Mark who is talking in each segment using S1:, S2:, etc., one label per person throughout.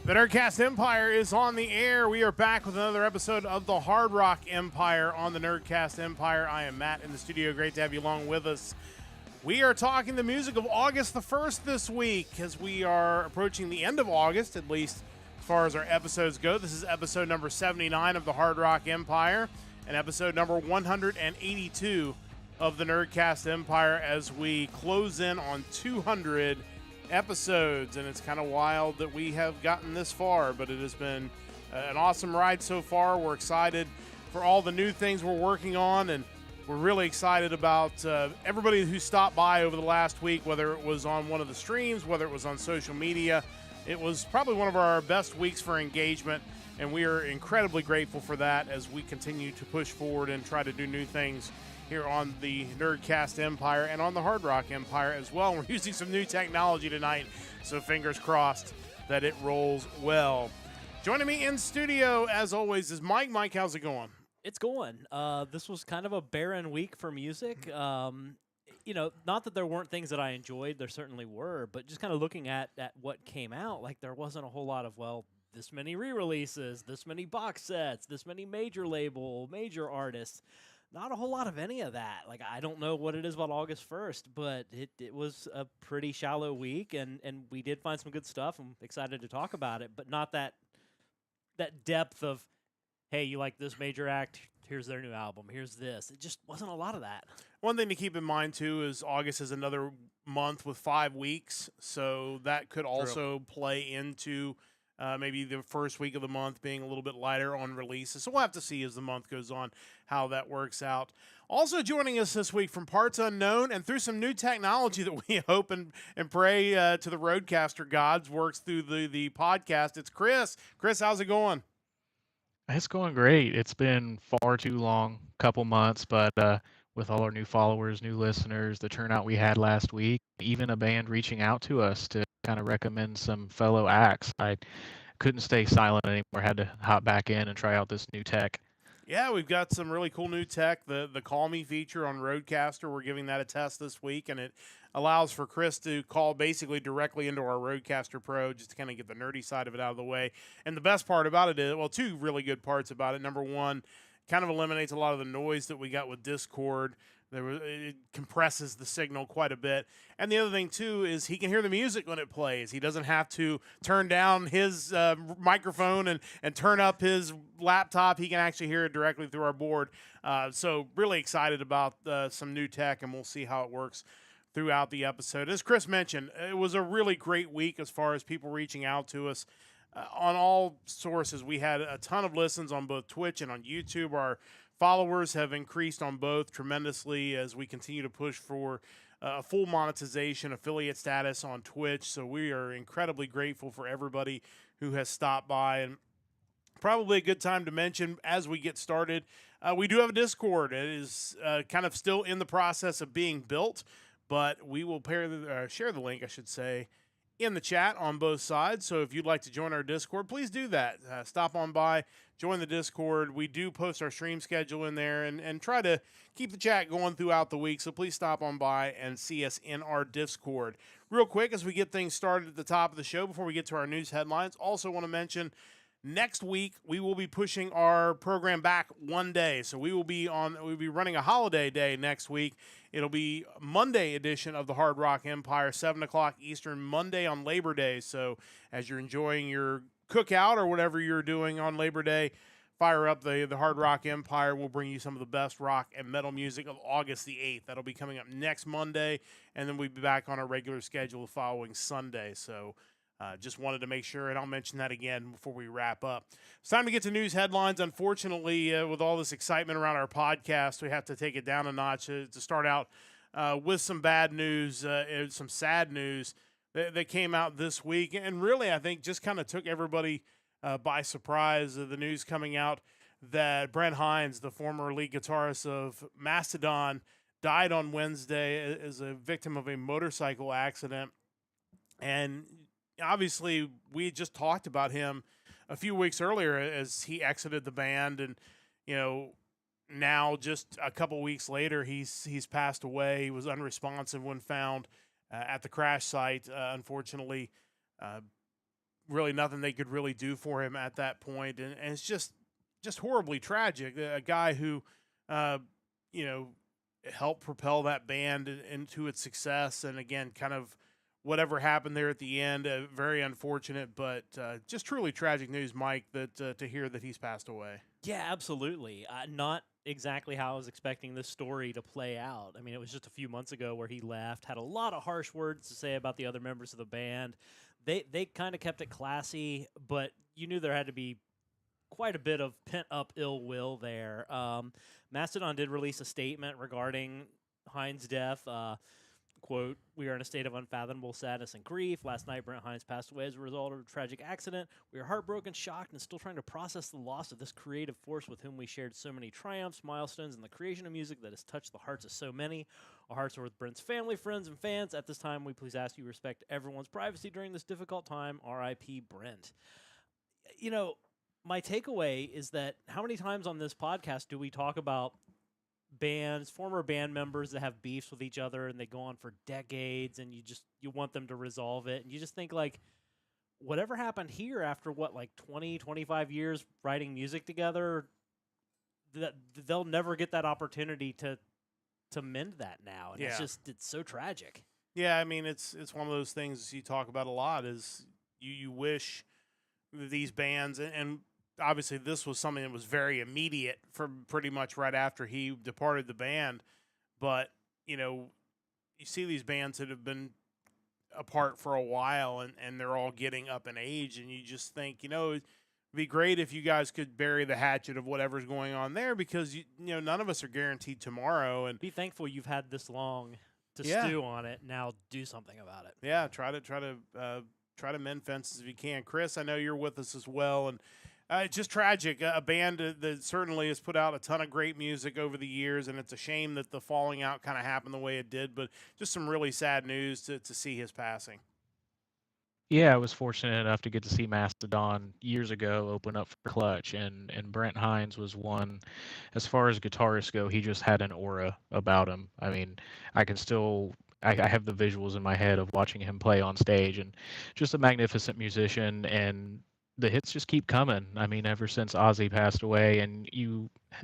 S1: The Nerdcast Empire is on the air. We are back with another episode of the Hard Rock Empire on the Nerdcast Empire. I am Matt in the studio. Great to have you along with us. We are talking the music of August the 1st this week as we are approaching the end of August, at least as far as our episodes go. This is episode number 79 of the Hard Rock Empire and episode number 182 of the Nerdcast Empire as we close in on 200 episodes, and it's kind of wild that we have gotten this far, but it has been an awesome ride so far. We're excited for all the new things we're working on, and we're really excited about everybody who stopped by over the last week, whether it was on one of the streams, whether it was on social media. It was probably one of our best weeks for engagement, and we are incredibly grateful for that as we continue to push forward and try to do new things here on the Nerdcast Empire and on the Hard Rock Empire as well. We're using some new technology tonight, so fingers crossed that it rolls well. Joining me in studio, as always, is Mike. Mike, how's it going?
S2: It's going. This was kind of a barren week for music. Not that there weren't things that I enjoyed. There certainly were. But just kind of looking at what came out, like there wasn't a whole lot of, this many re-releases, this many box sets, this many major artists. Not a whole lot of any of that. Like, I don't know what it is about August 1st, but it was a pretty shallow week, and we did find some good stuff. I'm excited to talk about it, but not that depth of, hey, you like this major act, here's their new album, here's this. It just wasn't a lot of that.
S1: One thing to keep in mind, too, is August is another month with 5 weeks, so that could also play into maybe the first week of the month being a little bit lighter on releases. So we'll have to see as the month goes on how that works out. Also joining us this week from parts unknown and through some new technology that we hope and pray to the Roadcaster gods works through the podcast. It's Chris. Chris, how's it going?
S3: It's going great. It's been far too long, couple months, but with all our new followers, new listeners, the turnout we had last week, even a band reaching out to us to kind of recommend some fellow acts, I couldn't stay silent anymore. Had to hop back in and try out this new tech.
S1: Yeah, we've got some really cool new tech. The Call Me feature on Roadcaster, we're giving that a test this week, and it allows for Chris to call basically directly into our Roadcaster Pro just to kind of get the nerdy side of it out of the way. And the best part about it is, well, two really good parts about it. Number one, kind of eliminates a lot of the noise that we got with Discord. It compresses the signal quite a bit. And the other thing, too, is he can hear the music when it plays. He doesn't have to turn down his microphone and turn up his laptop. He can actually hear it directly through our board. So really excited about some new tech, and we'll see how it works throughout the episode. As Chris mentioned, it was a really great week as far as people reaching out to us. On all sources, we had a ton of listens on both Twitch and on YouTube. Our followers have increased on both tremendously as we continue to push for full monetization, affiliate status on Twitch. So we are incredibly grateful for everybody who has stopped by. And probably a good time to mention as we get started, we do have a Discord. It is kind of still in the process of being built, but we will share the link, I should say, in the chat on both sides. So if you'd like to join our Discord, please do that. Stop on by, join the Discord. We do post our stream schedule in there and try to keep the chat going throughout the week. So please stop on by and see us in our Discord. Real quick, as we get things started at the top of the show, before we get to our news headlines, also want to mention next week we will be pushing our program back one day. So we'll be running a holiday day next week. It'll be Monday edition of the Hard Rock Empire, 7 o'clock Eastern, Monday on Labor Day. So as you're enjoying your cookout or whatever you're doing on Labor Day, fire up the Hard Rock Empire. We'll bring you some of the best rock and metal music of August the 8th. That'll be coming up next Monday, and then we'll be back on our regular schedule the following Sunday. So just wanted to make sure, and I'll mention that again before we wrap up. It's time to get to news headlines. Unfortunately, with all this excitement around our podcast, we have to take it down a notch to start out with some bad news, some sad news that came out this week. And really, I think just kind of took everybody by surprise. The news coming out that Brent Hines, the former lead guitarist of Mastodon, died on Wednesday as a victim of a motorcycle accident. And obviously, we just talked about him a few weeks earlier as he exited the band, and now just a couple weeks later, he's passed away. He was unresponsive when found at the crash site. Unfortunately, really nothing they could really do for him at that point, and it's just horribly tragic. A guy who, uh, you know, helped propel that band into its success, and again, kind of whatever happened there at the end, very unfortunate, but just truly tragic news, Mike. That to hear that he's passed away.
S2: Yeah, absolutely. Not exactly how I was expecting this story to play out. I mean, it was just a few months ago where he left, had a lot of harsh words to say about the other members of the band. They kind of kept it classy, but you knew there had to be quite a bit of pent up ill will there. Mastodon did release a statement regarding Hines' death. Quote, "We are in a state of unfathomable sadness and grief. Last night, Brent Hines passed away as a result of a tragic accident. We are heartbroken, shocked, and still trying to process the loss of this creative force with whom we shared so many triumphs, milestones, and the creation of music that has touched the hearts of so many. Our hearts are with Brent's family, friends, and fans. At this time, we please ask you to respect everyone's privacy during this difficult time. R.I.P. Brent." You know, my takeaway is that how many times on this podcast do we talk about bands, former band members that have beefs with each other and they go on for decades, and you want them to resolve it, and you just think like whatever happened here after what, like 20, 25 years writing music together, that they'll never get that opportunity to mend that now, and it's so tragic.
S1: Yeah, I mean it's one of those things you talk about a lot. Is you wish these bands, and obviously this was something that was very immediate from pretty much right after he departed the band. But, you see these bands that have been apart for a while, and they're all getting up in age, and you just think, it'd be great if you guys could bury the hatchet of whatever's going on there, because, none of us are guaranteed tomorrow. And
S2: be thankful you've had this long to stew on it. Now do something about it.
S1: Yeah, try to mend fences if you can. Chris, I know you're with us as well, and it's just tragic. A band that certainly has put out a ton of great music over the years, and it's a shame that the falling out kind of happened the way it did, but just some really sad news to see his passing.
S3: Yeah, I was fortunate enough to get to see Mastodon years ago open up for Clutch, and Brent Hines was one. As far as guitarists go, he just had an aura about him. I mean, I can still. I have the visuals in my head of watching him play on stage, and just a magnificent musician, and the hits just keep coming. I mean, ever since Ozzy passed away, and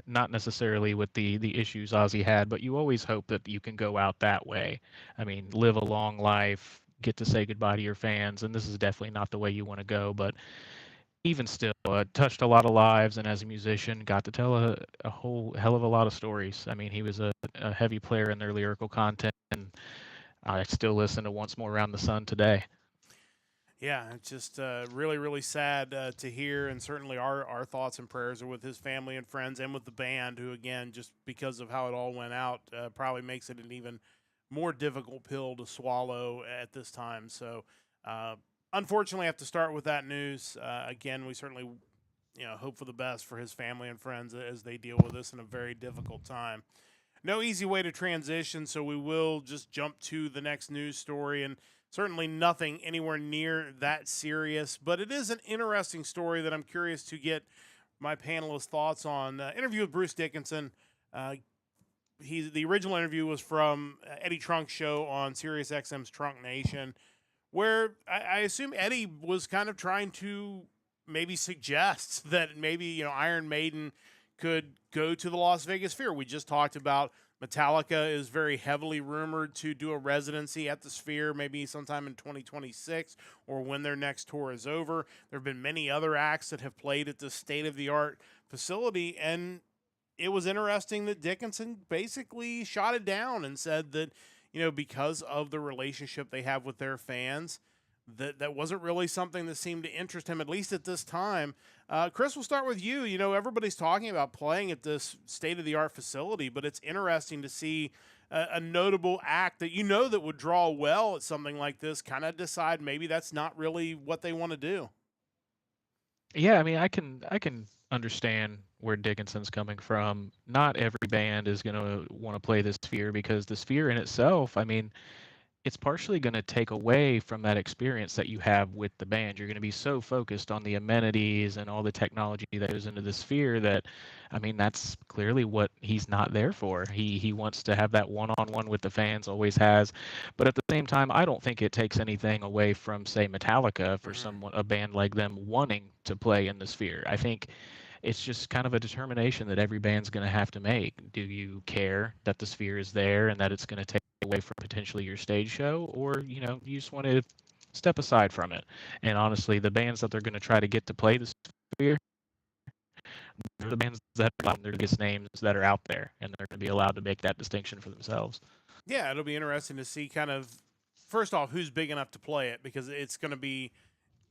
S3: not necessarily with the issues Ozzy had, but you always hope that you can go out that way. I mean, live a long life, get to say goodbye to your fans, and this is definitely not the way you want to go. But even still, touched a lot of lives, and as a musician, got to tell a whole hell of a lot of stories. I mean, he was a heavy player in their lyrical content, and I still listen to Once More Around the Sun today.
S1: Yeah, it's just really, really sad to hear, and certainly our thoughts and prayers are with his family and friends and with the band, who, again, just because of how it all went out, probably makes it an even more difficult pill to swallow at this time. So, unfortunately, I have to start with that news. Again, we certainly, hope for the best for his family and friends as they deal with this in a very difficult time. No easy way to transition, so we will just jump to the next news story, and certainly nothing anywhere near that serious, but it is an interesting story that I'm curious to get my panelists' thoughts on. Interview with Bruce Dickinson. The original interview was from Eddie Trunk's show on SiriusXM's Trunk Nation, where I assume Eddie was kind of trying to maybe suggest that maybe Iron Maiden could go to the Las Vegas Sphere. We just talked about Metallica is very heavily rumored to do a residency at the Sphere, maybe sometime in 2026 or when their next tour is over. There have been many other acts that have played at this state-of-the-art facility, and it was interesting that Dickinson basically shot it down and said that, because of the relationship they have with their fans, that wasn't really something that seemed to interest him, at least at this time. Chris, we'll start with you. Everybody's talking about playing at this state-of-the-art facility, but it's interesting to see a notable act that that would draw well at something like this kind of decide maybe that's not really what they want to do.
S3: Yeah, I mean, I can understand where Dickinson's coming from. Not every band is going to want to play the Sphere, because the Sphere in itself, I mean, it's partially going to take away from that experience that you have with the band. You're going to be so focused on the amenities and all the technology that goes into the Sphere that, I mean, that's clearly what he's not there for. He wants to have that one-on-one with the fans, always has. But at the same time, I don't think it takes anything away from, say, Metallica for a band like them wanting to play in the Sphere. I think it's just kind of a determination that every band's going to have to make. Do you care that the Sphere is there and that it's going to take away from potentially your stage show, or you just want to step aside from it? And honestly, the bands that they're going to try to get to play the Sphere, they're the bands that are the biggest names that are out there, and they're going to be allowed to make that distinction for themselves.
S1: Yeah, it'll be interesting to see kind of, first off, who's big enough to play it, because it's going to be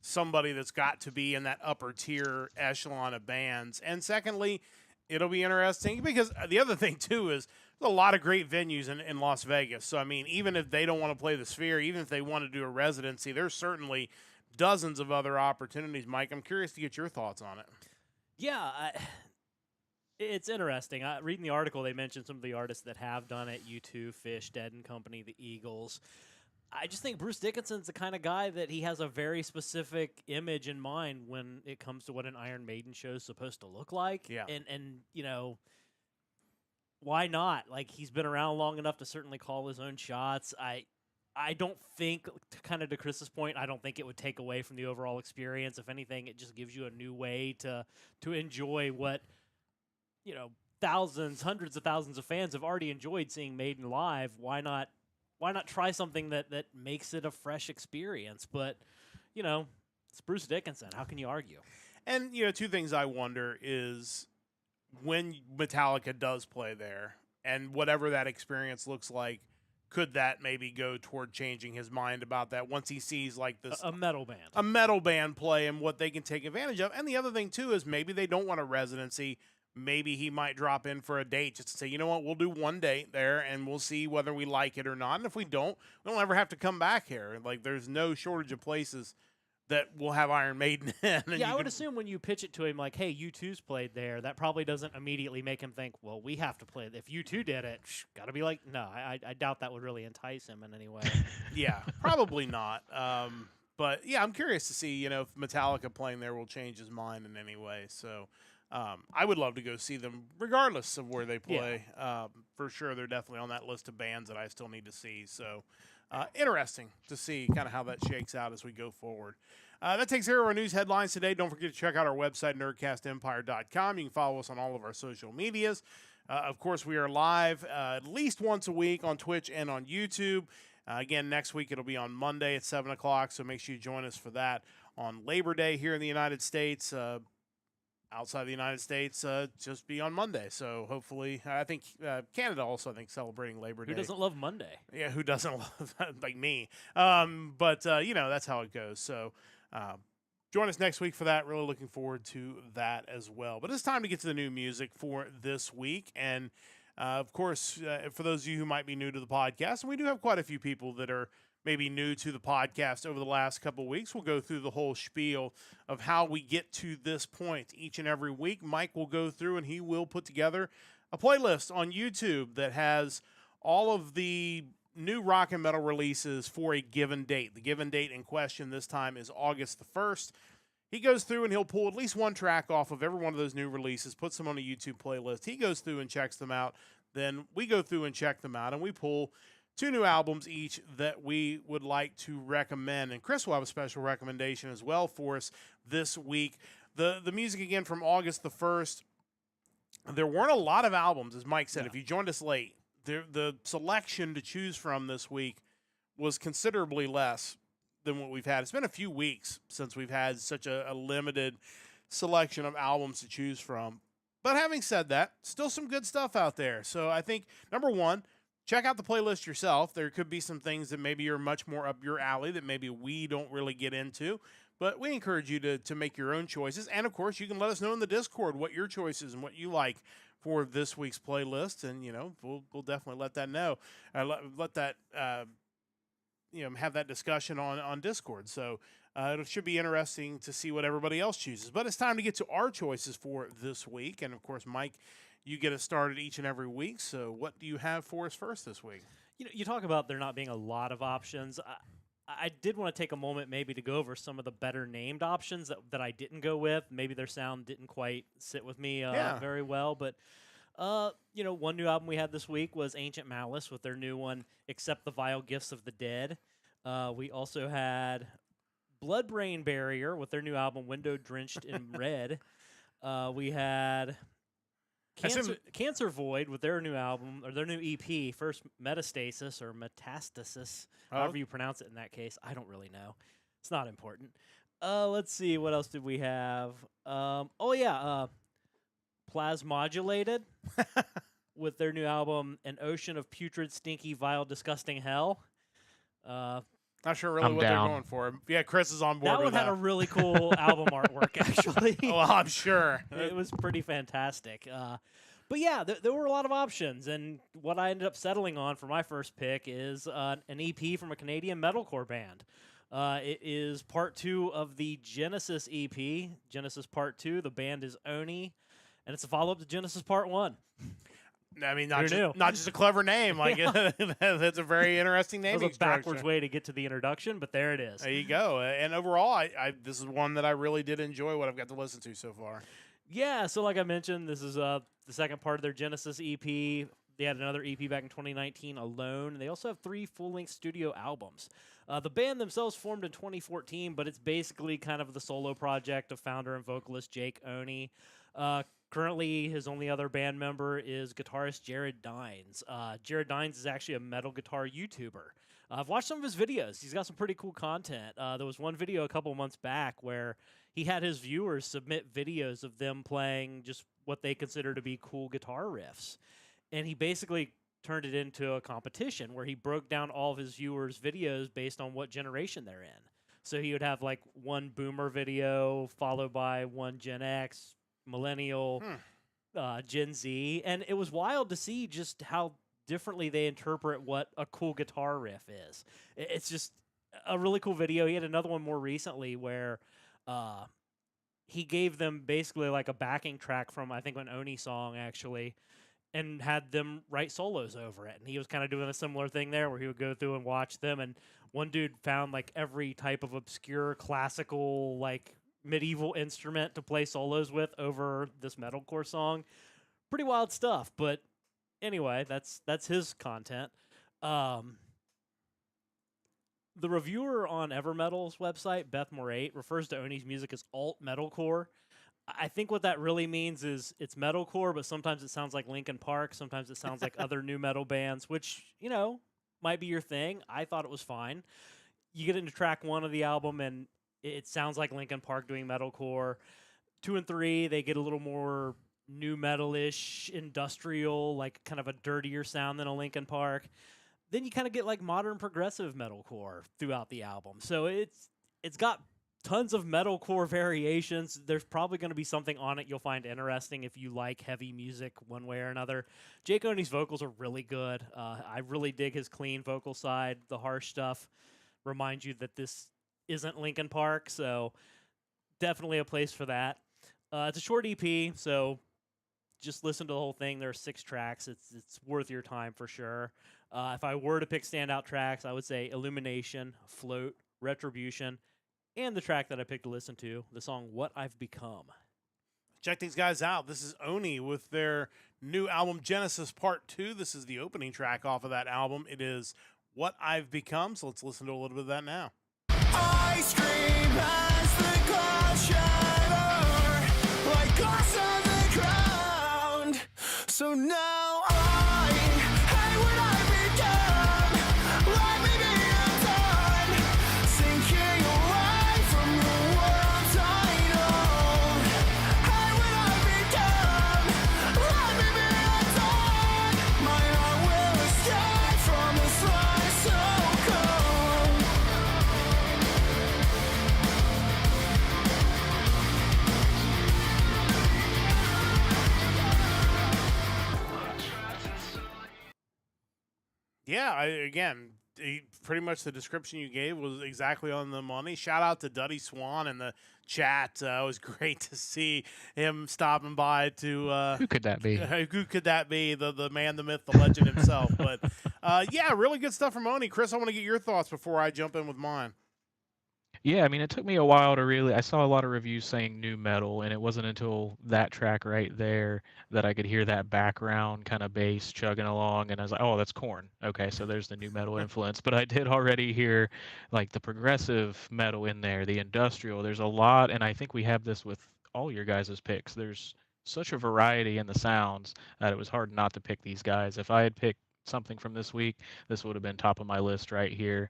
S1: somebody that's got to be in that upper tier echelon of bands. And secondly, it'll be interesting because the other thing, too, is there's a lot of great venues in Las Vegas. So, I mean, even if they don't want to play the Sphere, even if they want to do a residency, there's certainly dozens of other opportunities. Mike, I'm curious to get your thoughts on it.
S2: Yeah, it's interesting. Reading the article, they mentioned some of the artists that have done it: U2, Fish, Dead and Company, the Eagles. I just think Bruce Dickinson's the kind of guy that he has a very specific image in mind when it comes to what an Iron Maiden show is supposed to look like.
S1: Yeah.
S2: And why not? Like, he's been around long enough to certainly call his own shots. I don't think, kind of to Chris's point, I don't think it would take away from the overall experience. If anything, it just gives you a new way to enjoy what, thousands, hundreds of thousands of fans have already enjoyed seeing Maiden live. Why not try something that makes it a fresh experience? But, it's Bruce Dickinson. How can you argue?
S1: And, two things I wonder is when Metallica does play there and whatever that experience looks like, could that maybe go toward changing his mind about that once he sees like this
S2: a metal band
S1: play and what they can take advantage of? And the other thing, too, is maybe they don't want a residency. Maybe he might drop in for a date just to say, you know what, we'll do one date there and we'll see whether we like it or not. And if we don't ever have to come back here. Like, there's no shortage of places that will have Iron Maiden in.
S2: Yeah, I would assume when you pitch it to him like, hey, U2's played there, that probably doesn't immediately make him think, well, we have to play it. If U2 did it, got to be like, no, I doubt that would really entice him in any way.
S1: Yeah, probably not. But, yeah, I'm curious to see, if Metallica playing there will change his mind in any way. So I would love to go see them regardless of where they play. Yeah. For sure, they're definitely on that list of bands that I still need to see. So interesting to see kind of how that shakes out as we go forward. That takes care of our news headlines today. Don't forget to check out our website, nerdcastempire.com. You can follow us on all of our social medias. Of course, we are live at least once a week on Twitch and on YouTube. Again, next week it'll be on Monday at 7 o'clock, so make sure you join us for that on Labor Day here in the United States. Outside the United States, just be on Monday. So hopefully, I think Canada also, celebrating Labor Day.
S2: Who doesn't love Monday?
S1: Yeah, who doesn't love that? Like me. But that's how it goes. So join us next week for that. Really looking forward to that as well. But it's time to get to the new music for this week. And, of course, for those of you who might be new to the podcast, and we do have quite a few people that are maybe new to the podcast over the last couple of weeks, we'll go through the whole spiel of how we get to this point each and every week. Mike will go through and he will put together a playlist on YouTube that has all of the new rock and metal releases for a given date. The given date in question this time is August the 1st. He goes through and he'll pull at least one track off of every one of those new releases, puts them on a YouTube playlist. He goes through and checks them out. Then we go through and check them out, and we pull 2 new albums each that we would like to recommend. And Chris will have a special recommendation as well for us this week. The music, again, from August the 1st, there weren't a lot of albums, as Mike said.
S2: No.
S1: If you joined us late, the selection to choose from this week was considerably less than what we've had. It's been a few weeks since we've had such a limited selection of albums to choose from. But having said that, still some good stuff out there. So I think, number one, check out the playlist yourself. There could be some things that maybe are much more up your alley that maybe we don't really get into. But we encourage you to make your own choices. And, of course, you can let us know in the Discord what your choices and what you like for this week's playlist. And, we'll definitely let that know. Let that, have that discussion on Discord. So it should be interesting to see what everybody else chooses. But it's time to get to our choices for this week. And, of course, Mike, you get us started each and every week. So what do you have for us first this week?
S2: You talk about there not being a lot of options. I did want to take a moment maybe to go over some of the better named options that I didn't go with. Maybe their sound didn't quite sit with me very well. But, one new album we had this week was Ancient Malice with their new one, Accept the Vile Gifts of the Dead. We also had Bloodbrain Barrier with their new album, Window Drenched in Red. We had Cancer Void with their new album, or their new EP, First Metastasis, or Metastasis, however you pronounce it in that case. I don't really know. It's not important. Let's see, what else did we have? Plasmodulated with their new album, An Ocean of Putrid, Stinky, Vile, Disgusting Hell.
S1: Not sure really
S3: I'm
S1: what
S3: down.
S1: they're going for. Yeah, Chris is on board
S2: That
S1: with
S2: one
S1: that.
S2: had a really cool album artwork, actually.
S1: Well, I'm sure.
S2: It was pretty fantastic. But yeah, there were a lot of options, and what I ended up settling on for my first pick is an EP from a Canadian metalcore band. It is part 2 of the Genesis EP, Genesis Part 2. The band is Oni, and it's a follow-up to Genesis Part 1.
S1: I mean,
S2: Who knew?
S1: not just a clever name. Like that's a very interesting
S2: It
S1: naming
S2: was a backwards
S1: structure.
S2: way to get to the introduction, but there it is.
S1: There you go. And overall, I this is one that I really did enjoy what I've got to listen to so far.
S2: Yeah, so like I mentioned, this is the second part of their Genesis EP. They had another EP back in 2019, Alone. They also have 3 full-length studio albums. The band themselves formed in 2014, but it's basically kind of the solo project of founder and vocalist Jake Oni. Currently, his only other band member is guitarist Jared Dines. Jared Dines is actually a metal guitar YouTuber. I've watched some of his videos. He's got some pretty cool content. There was one video a couple months back where he had his viewers submit videos of them playing just what they consider to be cool guitar riffs. And he basically turned it into a competition where he broke down all of his viewers' videos based on what generation they're in. So he would have like one boomer video followed by one Gen X, millennial, Gen Z, and it was wild to see just how differently they interpret what a cool guitar riff is. It's just a really cool video. He had another one more recently where he gave them basically like a backing track from, I think, an Oni song actually, and had them write solos over it. And he was kind of doing a similar thing there where he would go through and watch them, and one dude found like every type of obscure classical like medieval instrument to play solos with over this metalcore song. Pretty wild stuff, but anyway, that's his content. The reviewer on Evermetal's website, Beth Morate, refers to Oni's music as alt metalcore. I think what that really means is it's metalcore, but sometimes it sounds like Linkin Park, sometimes it sounds like other new metal bands, which, might be your thing. I thought it was fine. You get into track 1 of the album, and it sounds like Linkin Park doing metalcore. 2 and 3, they get a little more new metal-ish, industrial, like kind of a dirtier sound than a Linkin Park. Then you kind of get like modern progressive metalcore throughout the album. So it's got tons of metalcore variations. There's probably going to be something on it you'll find interesting if you like heavy music one way or another. Jake Oni's vocals are really good. I really dig his clean vocal side. The harsh stuff reminds you that this isn't Linkin Park, so definitely a place for that. It's a short EP, so just listen to the whole thing. There are 6 tracks. It's worth your time for sure. If I were to pick standout tracks, I would say Illumination, Float, Retribution, and the track that I picked to listen to, the song What I've Become.
S1: Check these guys out. This is Oni with their new album Genesis Part 2. This is the opening track off of that album. It is What I've Become, so let's listen to a little bit of that now.
S4: I scream as the clouds shatter like glass on the ground. So now I hate what I've become. Let me be undone, sinking away from the world I know. Hate what I've become. Let me be undone. My heart will escape from this life so cold.
S1: Yeah, pretty much the description you gave was exactly on the money. Shout out to Duddy Swan in the chat. It was great to see him stopping by to
S3: Who could that be?
S1: who could that be? The man, the myth, the legend himself. But Yeah, really good stuff from Oni. Chris, I want to get your thoughts before I jump in with mine.
S3: Yeah, I mean, it took me a while to really. I saw a lot of reviews saying new metal, and it wasn't until that track right there that I could hear that background kind of bass chugging along, and I was like, oh, that's Korn. Okay, so there's the new metal influence. But I did already hear like the progressive metal in there, the industrial. There's a lot, and I think we have this with all your guys' picks. There's such a variety in the sounds that it was hard not to pick these guys. If I had picked something from this week, this would have been top of my list right here.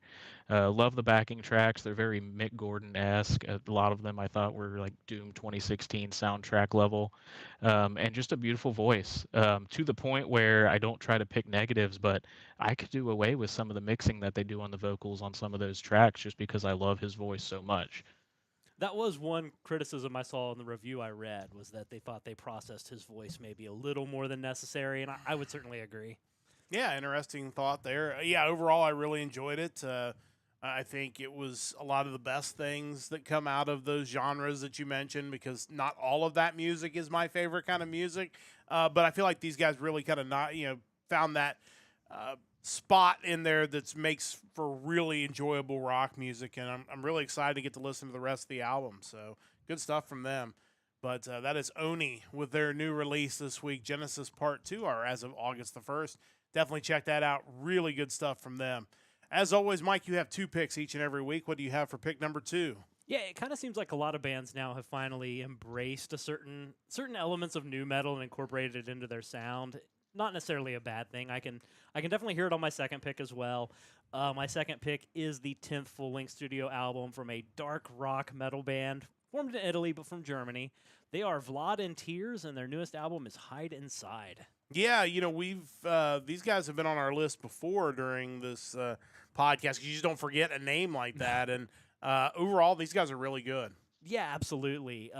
S3: Love the backing tracks. They're very Mick Gordon-esque. A lot of them I thought were like Doom 2016 soundtrack level. And just a beautiful voice, to the point where I don't try to pick negatives, but I could do away with some of the mixing that they do on the vocals on some of those tracks just because I love his voice so much.
S2: That was one criticism I saw in the review I read, was that they thought they processed his voice maybe a little more than necessary, and I would certainly agree.
S1: Yeah, interesting thought there. Yeah, overall, I really enjoyed it. I think it was a lot of the best things that come out of those genres that you mentioned, because not all of that music is my favorite kind of music. But I feel like these guys really kind of found that spot in there that makes for really enjoyable rock music, and I'm really excited to get to listen to the rest of the album. So good stuff from them. But that is Oni with their new release this week, Genesis Part 2, or as of August the 1st. Definitely check that out. Really good stuff from them. As always, Mike, you have 2 picks each and every week. What do you have for pick number 2?
S2: Yeah, it kind of seems like a lot of bands now have finally embraced certain elements of new metal and incorporated it into their sound. Not necessarily a bad thing. I can definitely hear it on my second pick as well. My second pick is the 10th full-length studio album from a dark rock metal band formed in Italy but from Germany. They are Vlad in Tears, and their newest album is Hide Inside.
S1: Yeah, we've these guys have been on our list before during this podcast, 'cause you just don't forget a name like that. And overall, these guys are really good.
S2: Yeah, absolutely.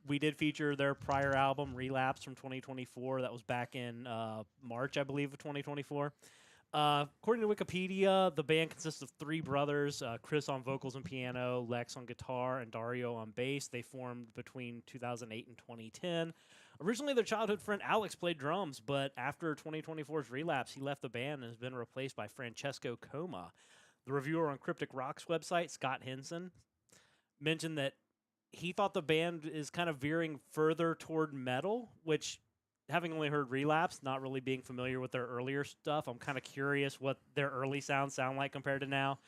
S2: We did feature their prior album, Relapse, from 2024. That was back in March, I believe, of 2024. According to Wikipedia, the band consists of 3 brothers, Chris on vocals and piano, Lex on guitar, and Dario on bass. They formed between 2008 and 2010. Originally, their childhood friend Alex played drums, but after 2024's Relapse, he left the band and has been replaced by Francesco Coma. The reviewer on Cryptic Rock's website, Scott Henson, mentioned that he thought the band is kind of veering further toward metal, which, having only heard Relapse, not really being familiar with their earlier stuff, I'm kind of curious what their early sounds sound like compared to now.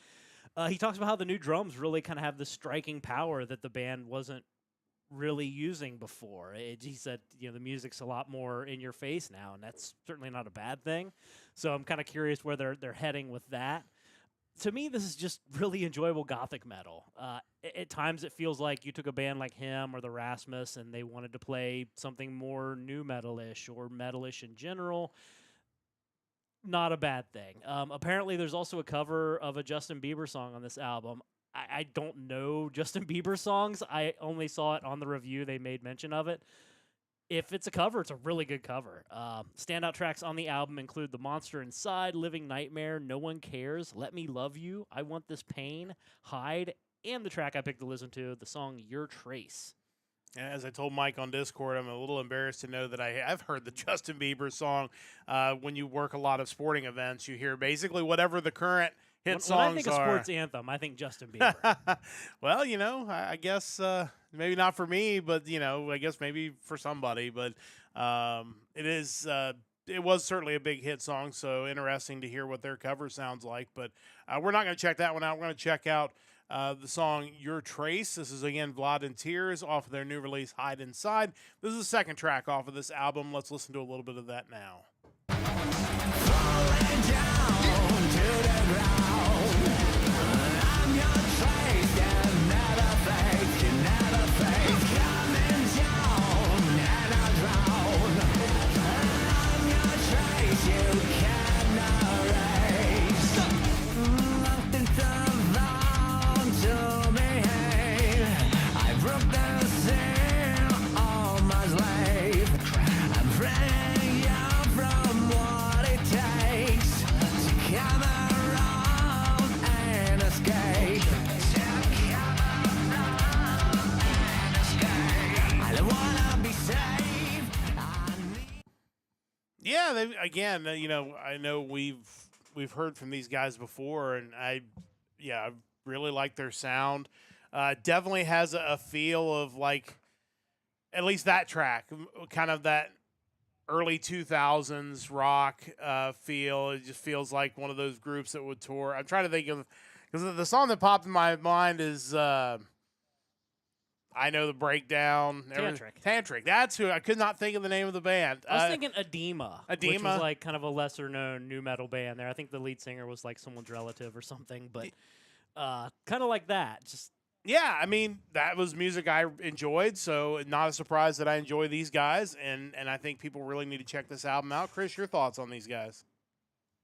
S2: He talks about how the new drums really kind of have this striking power that the band wasn't really using before. He said, the music's a lot more in your face now, and that's certainly not a bad thing. So I'm kind of curious where they're heading with that. To me, this is just really enjoyable gothic metal. At times, it feels like you took a band like him or the Rasmus, and they wanted to play something more new metal-ish or metal-ish in general. Not a bad thing. Apparently, there's also a cover of a Justin Bieber song on this album. I don't know Justin Bieber songs. I only saw it on the review. They made mention of it. If it's a cover, it's a really good cover. Standout tracks on the album include The Monster Inside, Living Nightmare, No One Cares, Let Me Love You, I Want This Pain, Hide, and the track I picked to listen to, the song Your Trace.
S1: As I told Mike on Discord, I'm a little embarrassed to know that I've heard the Justin Bieber song. When you work a lot of sporting events, you hear basically whatever the current hit songs are.
S2: When I think of sports anthem, I think Justin Bieber.
S1: Well, I guess maybe not for me, but I guess maybe for somebody. But it was certainly a big hit song, so interesting to hear what their cover sounds like. But we're not going to check that one out. We're going to check out the song Your Trace. This is, again, Vlad in Tears off of their new release, Hide Inside. This is the second track off of this album. Let's listen to a little bit of that now.
S4: Falling down to the ground. I'm your trace, you never fade, you never fade. Coming down and I drown. I'm your trace, you cannot erase. Nothing to behave. I broke the seal on my slave. I'm freeing you from what it takes to come around and escape. I don't wanna be saved.
S1: Yeah, I know we've we've heard from these guys before, and I really like their sound. Definitely has a feel of like at least that track, kind of that early 2000s rock feel. It just feels like one of those groups that would tour. I'm trying to think of, because the song that popped in my mind is I Know the Breakdown. Tantric. That's who. I could not think of the name of the band.
S2: I was thinking Edema. Which was
S1: Edema.
S2: like kind of a lesser known new metal band there. I think the lead singer was like someone's relative or something, but kind of like that. Just
S1: Yeah, I mean, that was music I enjoyed, so not a surprise that I enjoy these guys, and I think people really need to check this album out. Chris, your thoughts on these guys?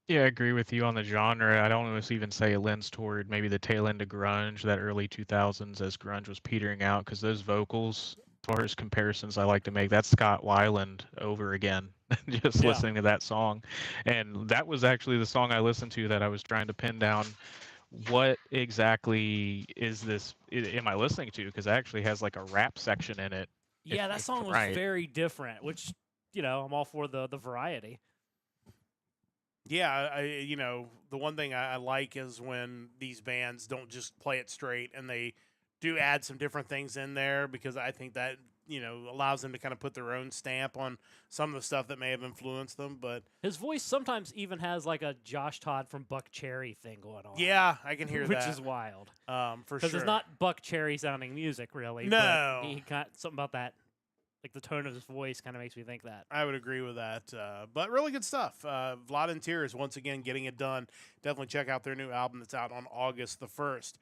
S3: Yeah, I agree with you on the genre. I'd almost even say it lends toward maybe the tail end of grunge, that early 2000s as grunge was petering out, because those vocals, as far as comparisons I like to make, that's Scott Weiland over again, just
S2: Yeah.
S3: listening to that song. And that was actually the song I listened to that I was trying to pin down what exactly is this, am I listening to? Because it actually has like a rap section in it.
S2: yeah, that
S3: if
S2: song was
S3: right.
S2: very different, which I'm all for the variety.
S1: Yeah, the one thing I like is when these bands don't just play it straight and they do add some different things in there, because I think that, allows them to kind of put their own stamp on some of the stuff that may have influenced them. But
S2: His voice sometimes even has like a Josh Todd from Buck Cherry thing going on.
S1: yeah, I can hear
S2: which
S1: that.
S2: is wild.
S1: For sure.
S2: Because it's not Buck Cherry sounding music, really.
S1: No.
S2: But he got something about that. Like the tone of his voice kind of makes me think that.
S1: I would agree with that. But really good stuff. Vlad and Tears, once again, getting it done. Definitely check out their new album that's out on August the 1st.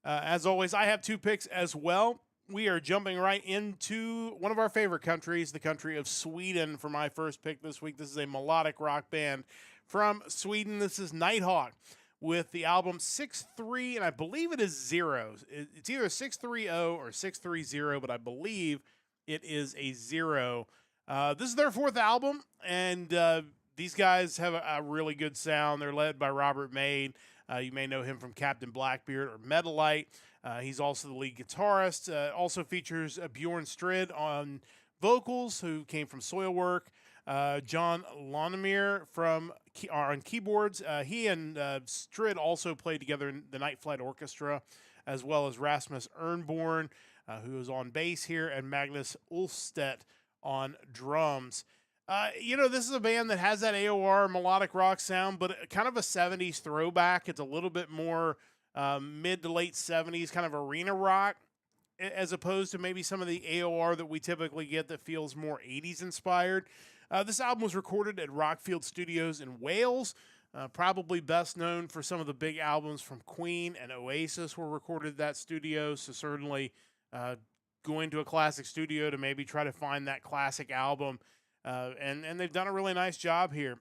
S1: As always, I have 2 picks as well. We are jumping right into one of our favorite countries, the country of Sweden, for my first pick this week. This is a melodic rock band from Sweden. This is Nighthawk with the album 6-3, and I believe it is 0. It's either 630 or 630, but I believe it is a 0. This is their 4th album, and these guys have a really good sound. They're led by Robert Maid. You may know him from Captain Blackbeard or Metalite. He's also the lead guitarist. Also features Bjorn Strid on vocals, who came from Soilwork. John Lonemere on keyboards. He and Strid also played together in the Night Flight Orchestra, as well as Rasmus Ernborn, who is on bass here, and Magnus Ulfstedt on drums. This is a band that has that AOR melodic rock sound, but kind of a 70s throwback. It's a little bit more mid to late 70s kind of arena rock, as opposed to maybe some of the AOR that we typically get that feels more 80s inspired. This album was recorded at Rockfield Studios in Wales, probably best known for some of the big albums from Queen and Oasis were recorded at that studio, so certainly going to a classic studio to maybe try to find that classic album, and they've done a really nice job here.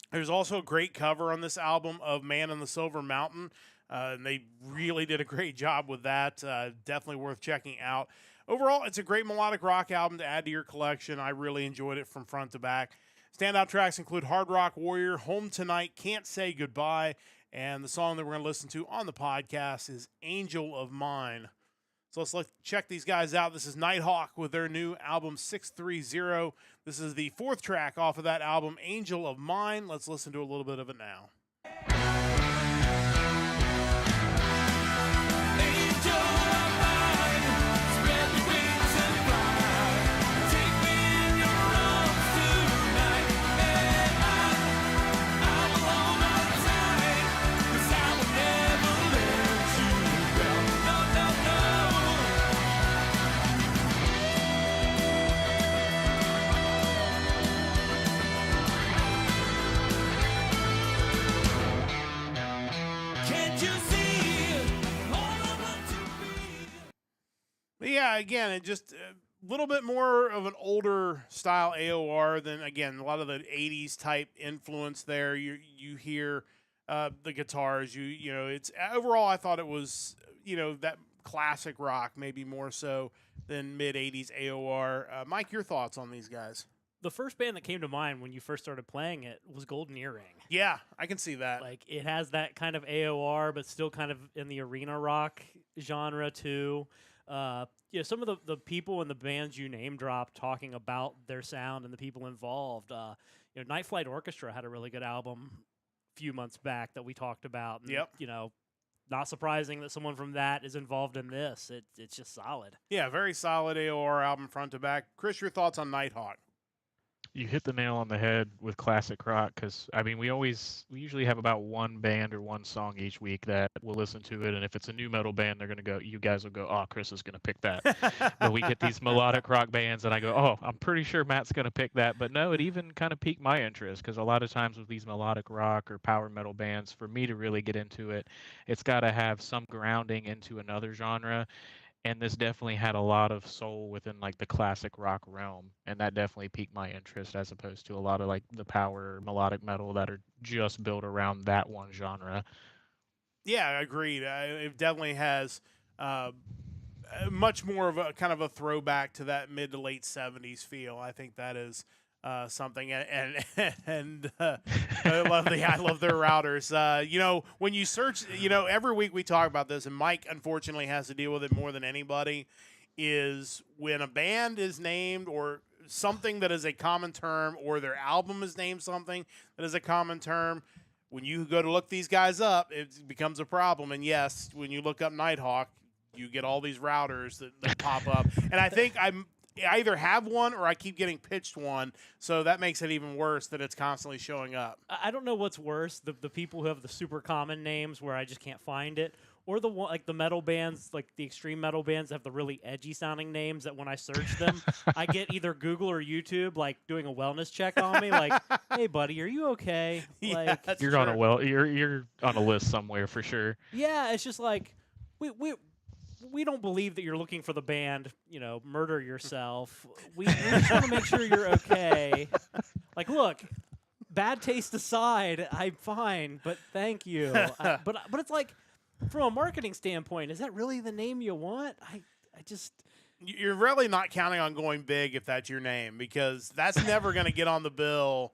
S1: There's also a great cover on this album of Man on the Silver Mountain, and they really did a great job with that. Definitely worth checking out. Overall, it's a great melodic rock album to add to your collection. I really enjoyed it from front to back. Standout tracks include Hard Rock Warrior, Home Tonight, Can't Say Goodbye, and the song that we're going to listen to on the podcast is Angel of Mine. So let's check these guys out. This is Nighthawk with their new album 630. This is the 4th track off of that album, Angel of Mine. Let's listen to a little bit of it now. Yeah, again, it just a little bit more of an older style AOR than, again, a lot of the 80s type influence there. You hear the guitars. It's overall, I thought it was, that classic rock, maybe more so than mid 80s AOR. Mike, your thoughts on these guys?
S2: The first band that came to mind when you first started playing it was Golden Earring.
S1: Yeah, I can see that.
S2: Like, it has that kind of AOR, but still kind of in the arena rock genre too. Some of the people in the bands you name dropped talking about their sound and the people involved. Night Flight Orchestra had a really good album few months back that we talked about. And,
S1: Yep.
S2: You know, not surprising that someone from that is involved in this. It's just solid.
S1: Yeah, very solid AOR album front to back. Chris, your thoughts on Nighthawk?
S3: You hit the nail on the head with classic rock because I mean we usually have about one band or one song each week that we'll listen to it, and if it's a new metal band, they're gonna go. You guys will go, oh, Chris is gonna pick that. But we get these melodic rock bands, and I go, oh, I'm pretty sure Matt's gonna pick that. But no, it even kind of piqued my interest because a lot of times with these melodic rock or power metal bands, for me to really get into it, it's got to have some grounding into another genre. And this definitely had a lot of soul within like the classic rock realm, and that definitely piqued my interest as opposed to a lot of like the power melodic metal that are just built around that one genre.
S1: Yeah, agreed. It definitely has much more of a kind of a throwback to that mid to late 70s feel. I think that is something, and I love their routers. You know, when you search, you know, every week we talk about this, and Mike unfortunately has to deal with it more than anybody. Is when a band is named or something that is a common term, or their album is named something that is a common term. When you go to look these guys up, it becomes a problem. And yes, when you look up Nighthawk, you get all these routers that pop up. And I think I either have one or I keep getting pitched one, so that makes it even worse that it's constantly showing up.
S2: I don't know what's worse, the people who have the super common names where I just can't find it, or the one like the metal bands, like the extreme metal bands that have the really edgy sounding names that when I search them, I get either Google or YouTube like doing a wellness check on me, like, "Hey, buddy, are you okay?"
S1: Yeah,
S2: Like,
S1: that's
S3: You're
S1: true.
S3: on you're on a list somewhere for sure.
S2: yeah, it's just like we don't believe that you're looking for the band, you know, Murder Yourself. We just want to make sure you're okay. Like, look, bad taste aside, I'm fine, but thank you. But it's like, from a marketing standpoint, is that really the name you want? I just...
S1: You're really not counting on going big if that's your name, because that's never going to get on the bill.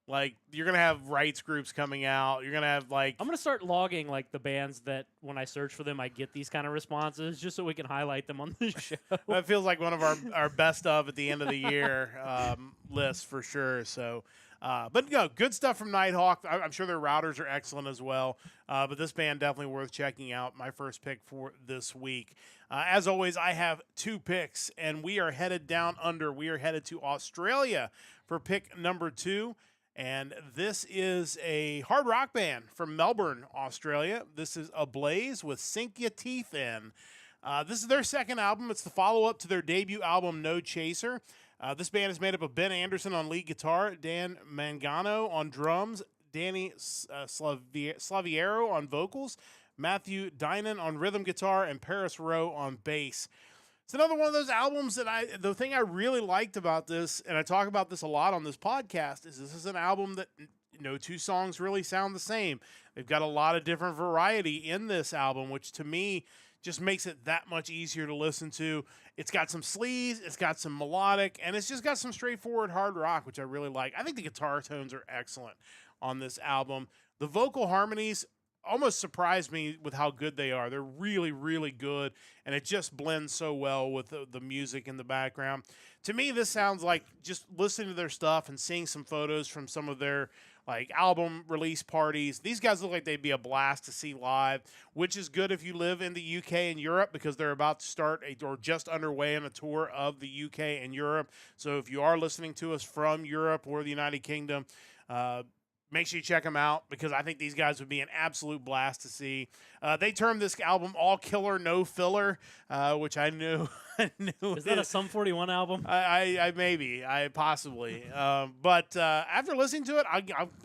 S1: Like, you're going to have rights groups coming out. You're going to have, like...
S2: I'm going to start logging, like, the bands that, when I search for them, I get these kind of responses, just so we can highlight them on the show.
S1: That feels like one of our best of at the end of the year lists for sure. So, but no, good stuff from Nighthawk. I'm sure their routers are excellent as well. But this band definitely worth checking out. My first pick for this week. As always, I have two picks, and we are headed down under. We are headed to Australia for pick number 2. And this is a hard rock band from Melbourne, Australia. This is Ablaze with Sink Your Teeth In. This is their second album. It's the follow-up to their debut album, No Chaser. This band is made up of Ben Anderson on lead guitar, Dan Mangano on drums, Danny Slaviero on vocals, Matthew Dinan on rhythm guitar, and Paris Rowe on bass. It's another one of those albums that the thing I really liked about this, and I talk about this a lot on this podcast, is this is an album that no two songs really sound the same. They've got a lot of different variety in this album, which to me just makes it that much easier to listen to. It's got some sleaze, it's got some melodic, and it's just got some straightforward hard rock, which I really like. I think the guitar tones are excellent on this album. The vocal harmonies almost surprised me with how good they are. They're really, really good, and it just blends so well with the music in the background. To me, this sounds like just listening to their stuff and seeing some photos from some of their like album release parties. These guys look like they'd be a blast to see live, which is good if you live in the UK and Europe, because they're about to start or just underway on a tour of the UK and Europe. So if you are listening to us from Europe or the United Kingdom, make sure you check them out, because I think these guys would be an absolute blast to see. They termed this album All Killer, No Filler, which I knew.
S2: Is that a Sum 41 album?
S1: I possibly. But after listening to it,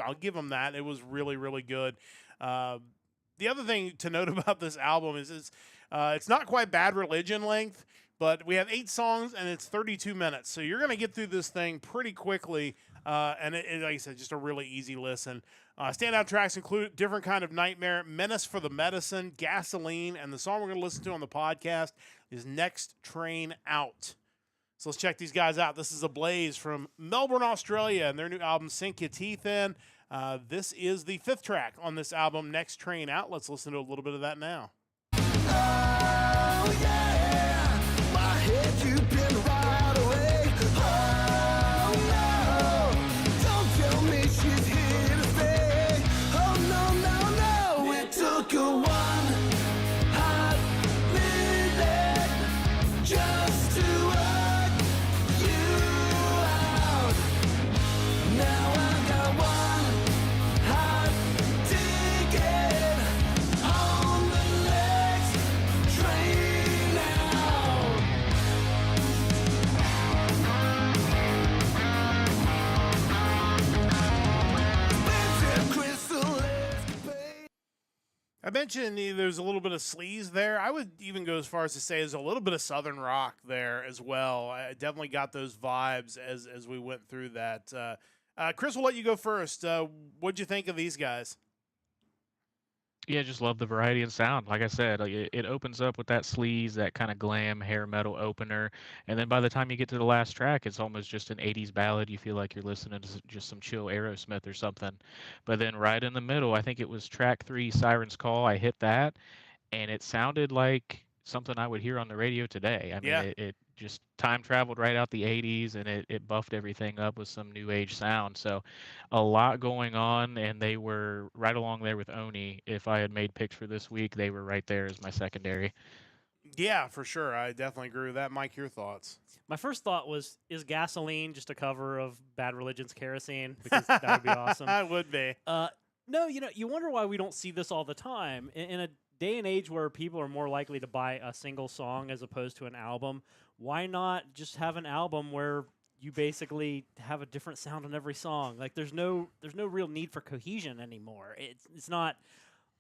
S1: I'll give them that. It was really, really good. The other thing to note about this album is it's not quite Bad Religion length, but we have 8 songs and it's 32 minutes. So you're going to get through this thing pretty quickly. And it, like I said, just a really easy listen. Standout tracks include Different Kind of Nightmare, Menace for the Medicine, Gasoline, and the song we're going to listen to on the podcast is Next Train Out. So let's check these guys out. This is Ablaze from Melbourne, Australia, and their new album, Sink Your Teeth In. This is the 5th track on this album, Next Train Out. Let's listen to a little bit of that now.
S4: Oh, yeah, my head, you've been right away. Oh, no, don't tell me she's here to stay. Oh,
S1: I mentioned there's a little bit of sleaze there. I would even go as far as to say there's a little bit of southern rock there as well. I definitely got those vibes as we went through that. Chris, we'll let you go first. What'd you think of these guys?
S3: Yeah, just love the variety and sound. Like I said, like it opens up with that sleaze, that kind of glam hair metal opener, and then by the time you get to the last track, it's almost just an '80s ballad. You feel like you're listening to just some chill Aerosmith or something. But then right in the middle, I think it was track 3, Siren's Call. I hit that, and it sounded like something I would hear on the radio today. I mean,
S1: Yeah.
S3: it just time traveled right out the '80s, and it buffed everything up with some new age sound. So a lot going on, and they were right along there with Oni. If I had made picks for this week, they were right there as my secondary.
S1: Yeah, for sure. I definitely agree with that. Mike, your thoughts?
S2: My first thought was, is Gasoline just a cover of Bad Religion's Kerosene? Because that would be awesome.
S1: It would be.
S2: No, you wonder why we don't see this all the time. In a day and age where people are more likely to buy a single song as opposed to an album, why not just have an album where you basically have a different sound on every song? Like there's no real need for cohesion anymore. It's not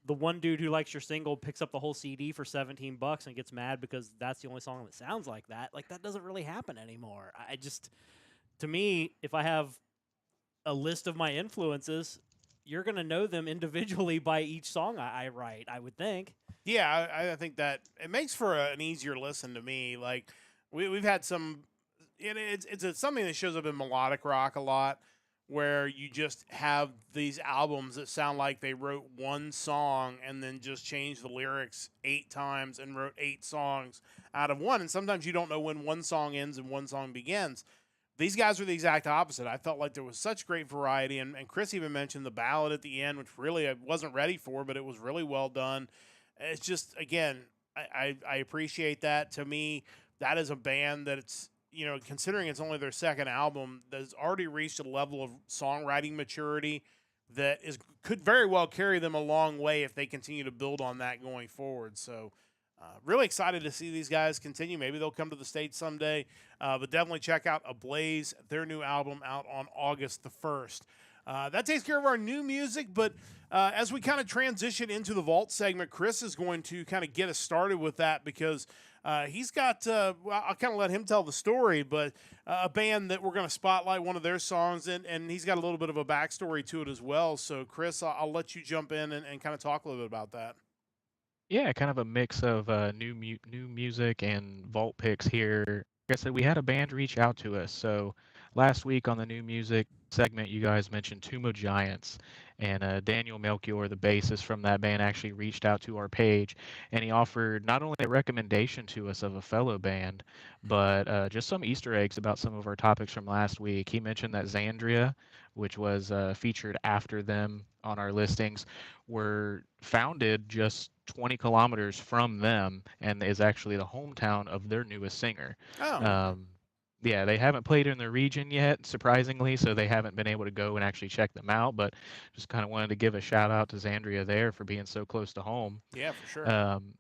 S2: the one dude who likes your single picks up the whole CD for $17 and gets mad because that's the only song that sounds like that. Like that doesn't really happen anymore. To me, if I have a list of my influences, you're going to know them individually by each song I write, I would think.
S1: Yeah, I think that it makes for an easier listen to me. Like we've had some, it's something that shows up in melodic rock a lot, where you just have these albums that sound like they wrote one song and then just changed the lyrics 8 times and wrote 8 songs out of one. And sometimes you don't know when one song ends and one song begins. These guys were the exact opposite. I felt like there was such great variety. And Chris even mentioned the ballad at the end, which really I wasn't ready for, but it was really well done. It's just, again, I appreciate that. To me, that is a band that it's, considering it's only their second album, that's already reached a level of songwriting maturity that could very well carry them a long way if they continue to build on that going forward. So really excited to see these guys continue. Maybe they'll come to the States someday, but definitely check out Ablaze, their new album out on August the 1st. That takes care of our new music, but as we kind of transition into the Vault segment, Chris is going to kind of get us started with that because he's got, well, I'll kind of let him tell the story, but a band that we're going to spotlight one of their songs, and he's got a little bit of a backstory to it as well. So, Chris, I'll let you jump in and kind of talk a little bit about that.
S3: Yeah, kind of a mix of new music and vault picks here. Like I said, we had a band reach out to us. So last week on the new music segment, you guys mentioned Tomb of Giants, and Daniel Melchior, the bassist from that band, actually reached out to our page, and he offered not only a recommendation to us of a fellow band, but just some Easter eggs about some of our topics from last week. He mentioned that Xandria, which was featured after them on our listings, were founded just 20 kilometers from them and is actually the hometown of their newest singer.
S1: Oh.
S3: Yeah, they haven't played in the region yet, surprisingly, so they haven't been able to go and actually check them out, but just kind of wanted to give a shout out to Xandria there for being so close to home.
S1: Yeah, for sure.
S3: And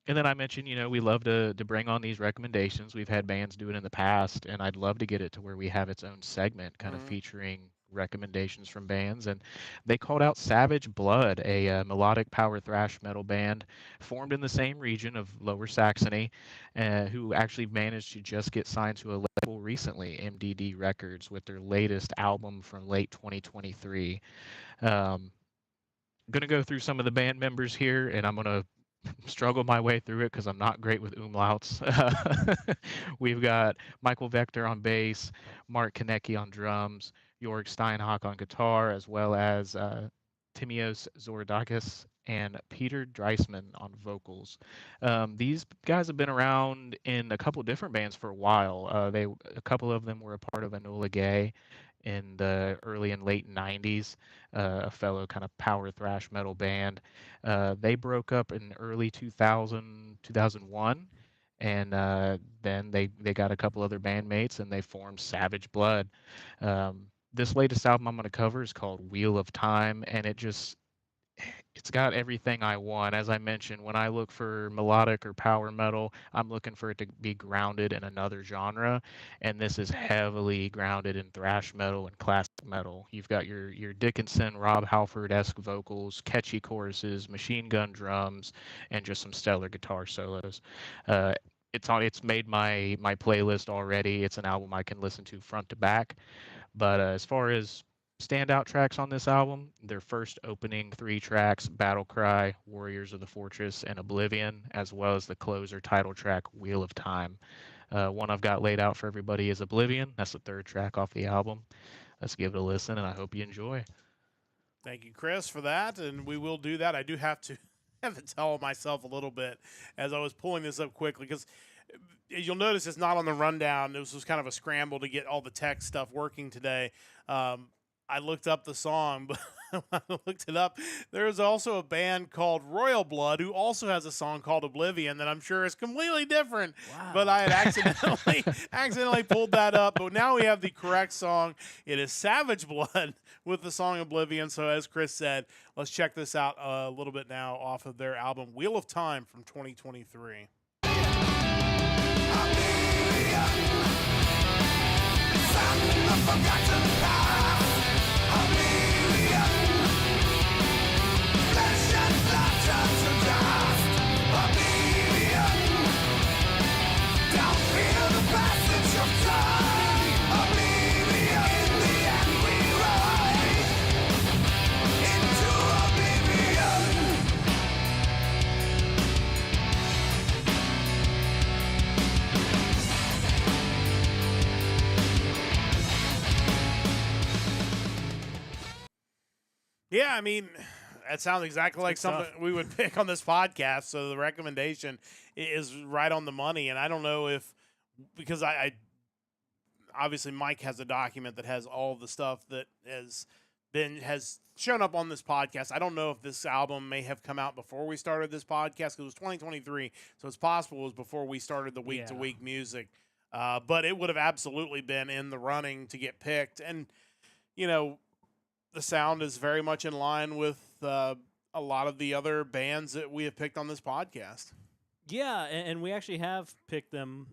S3: then I mentioned, we love to bring on these recommendations. We've had bands do it in the past, and I'd love to get it to where we have its own segment kind of featuring recommendations from bands. And they called out Savage Blood, a melodic power thrash metal band formed in the same region of Lower Saxony, who actually managed to just get signed to a label recently, MDD Records, with their latest album from late 2023. Going to go through some of the band members here, and I'm going to struggle my way through it because I'm not great with umlauts. We've got Michael Vector on bass, Mark Konecki on drums, Jorg Steinhock on guitar, as well as Timios Zorodakis and Peter Dreisman on vocals. These guys have been around in a couple different bands for a while. A couple of them were a part of Enola Gay in the early and late 90s, a fellow kind of power thrash metal band. They broke up in early 2001, and then they got a couple other bandmates and they formed Savage Blood. This latest album I'm going to cover is called Wheel of Time, and it's got everything I want. As I mentioned, when I look for melodic or power metal, I'm looking for it to be grounded in another genre, and this is heavily grounded in thrash metal and classic metal. You've got your Dickinson, Rob Halford-esque vocals, catchy choruses, machine gun drums, and just some stellar guitar solos. Uh, it's made my playlist already. It's an album I can listen to front to back. But as far as standout tracks on this album, their first opening 3 tracks, Battle Cry, Warriors of the Fortress, and Oblivion, as well as the closer title track, Wheel of Time. One I've got laid out for everybody is Oblivion. That's the 3rd track off the album. Let's give it a listen, and I hope you enjoy.
S1: Thank you, Chris, for that, and we will do that. I do have to have to tell myself a little bit as I was pulling this up quickly because you'll notice it's not on the rundown. This was kind of a scramble to get all the tech stuff working today. I looked up the song, but when I looked it up, there's also a band called Royal Blood who also has a song called Oblivion that I'm sure is completely different.
S2: Wow.
S1: But I had accidentally pulled that up. But now we have the correct song. It is Savage Blood with the song Oblivion. So as Chris said, let's check this out a little bit now off of their album Wheel of Time from 2023. Yeah, I mean, that sounds exactly like something we would pick on this podcast. So the recommendation is right on the money. And I don't know if, because I obviously Mike has a document that has all the stuff that has shown up on this podcast. I don't know if this album may have come out before we started this podcast because it was 2023. So it's possible it was before we started the week-to-week music. But it would have absolutely been in the running to get picked. And, you know, the sound is very much in line with a lot of the other bands that we have picked on this podcast.
S2: Yeah, and we actually have picked them,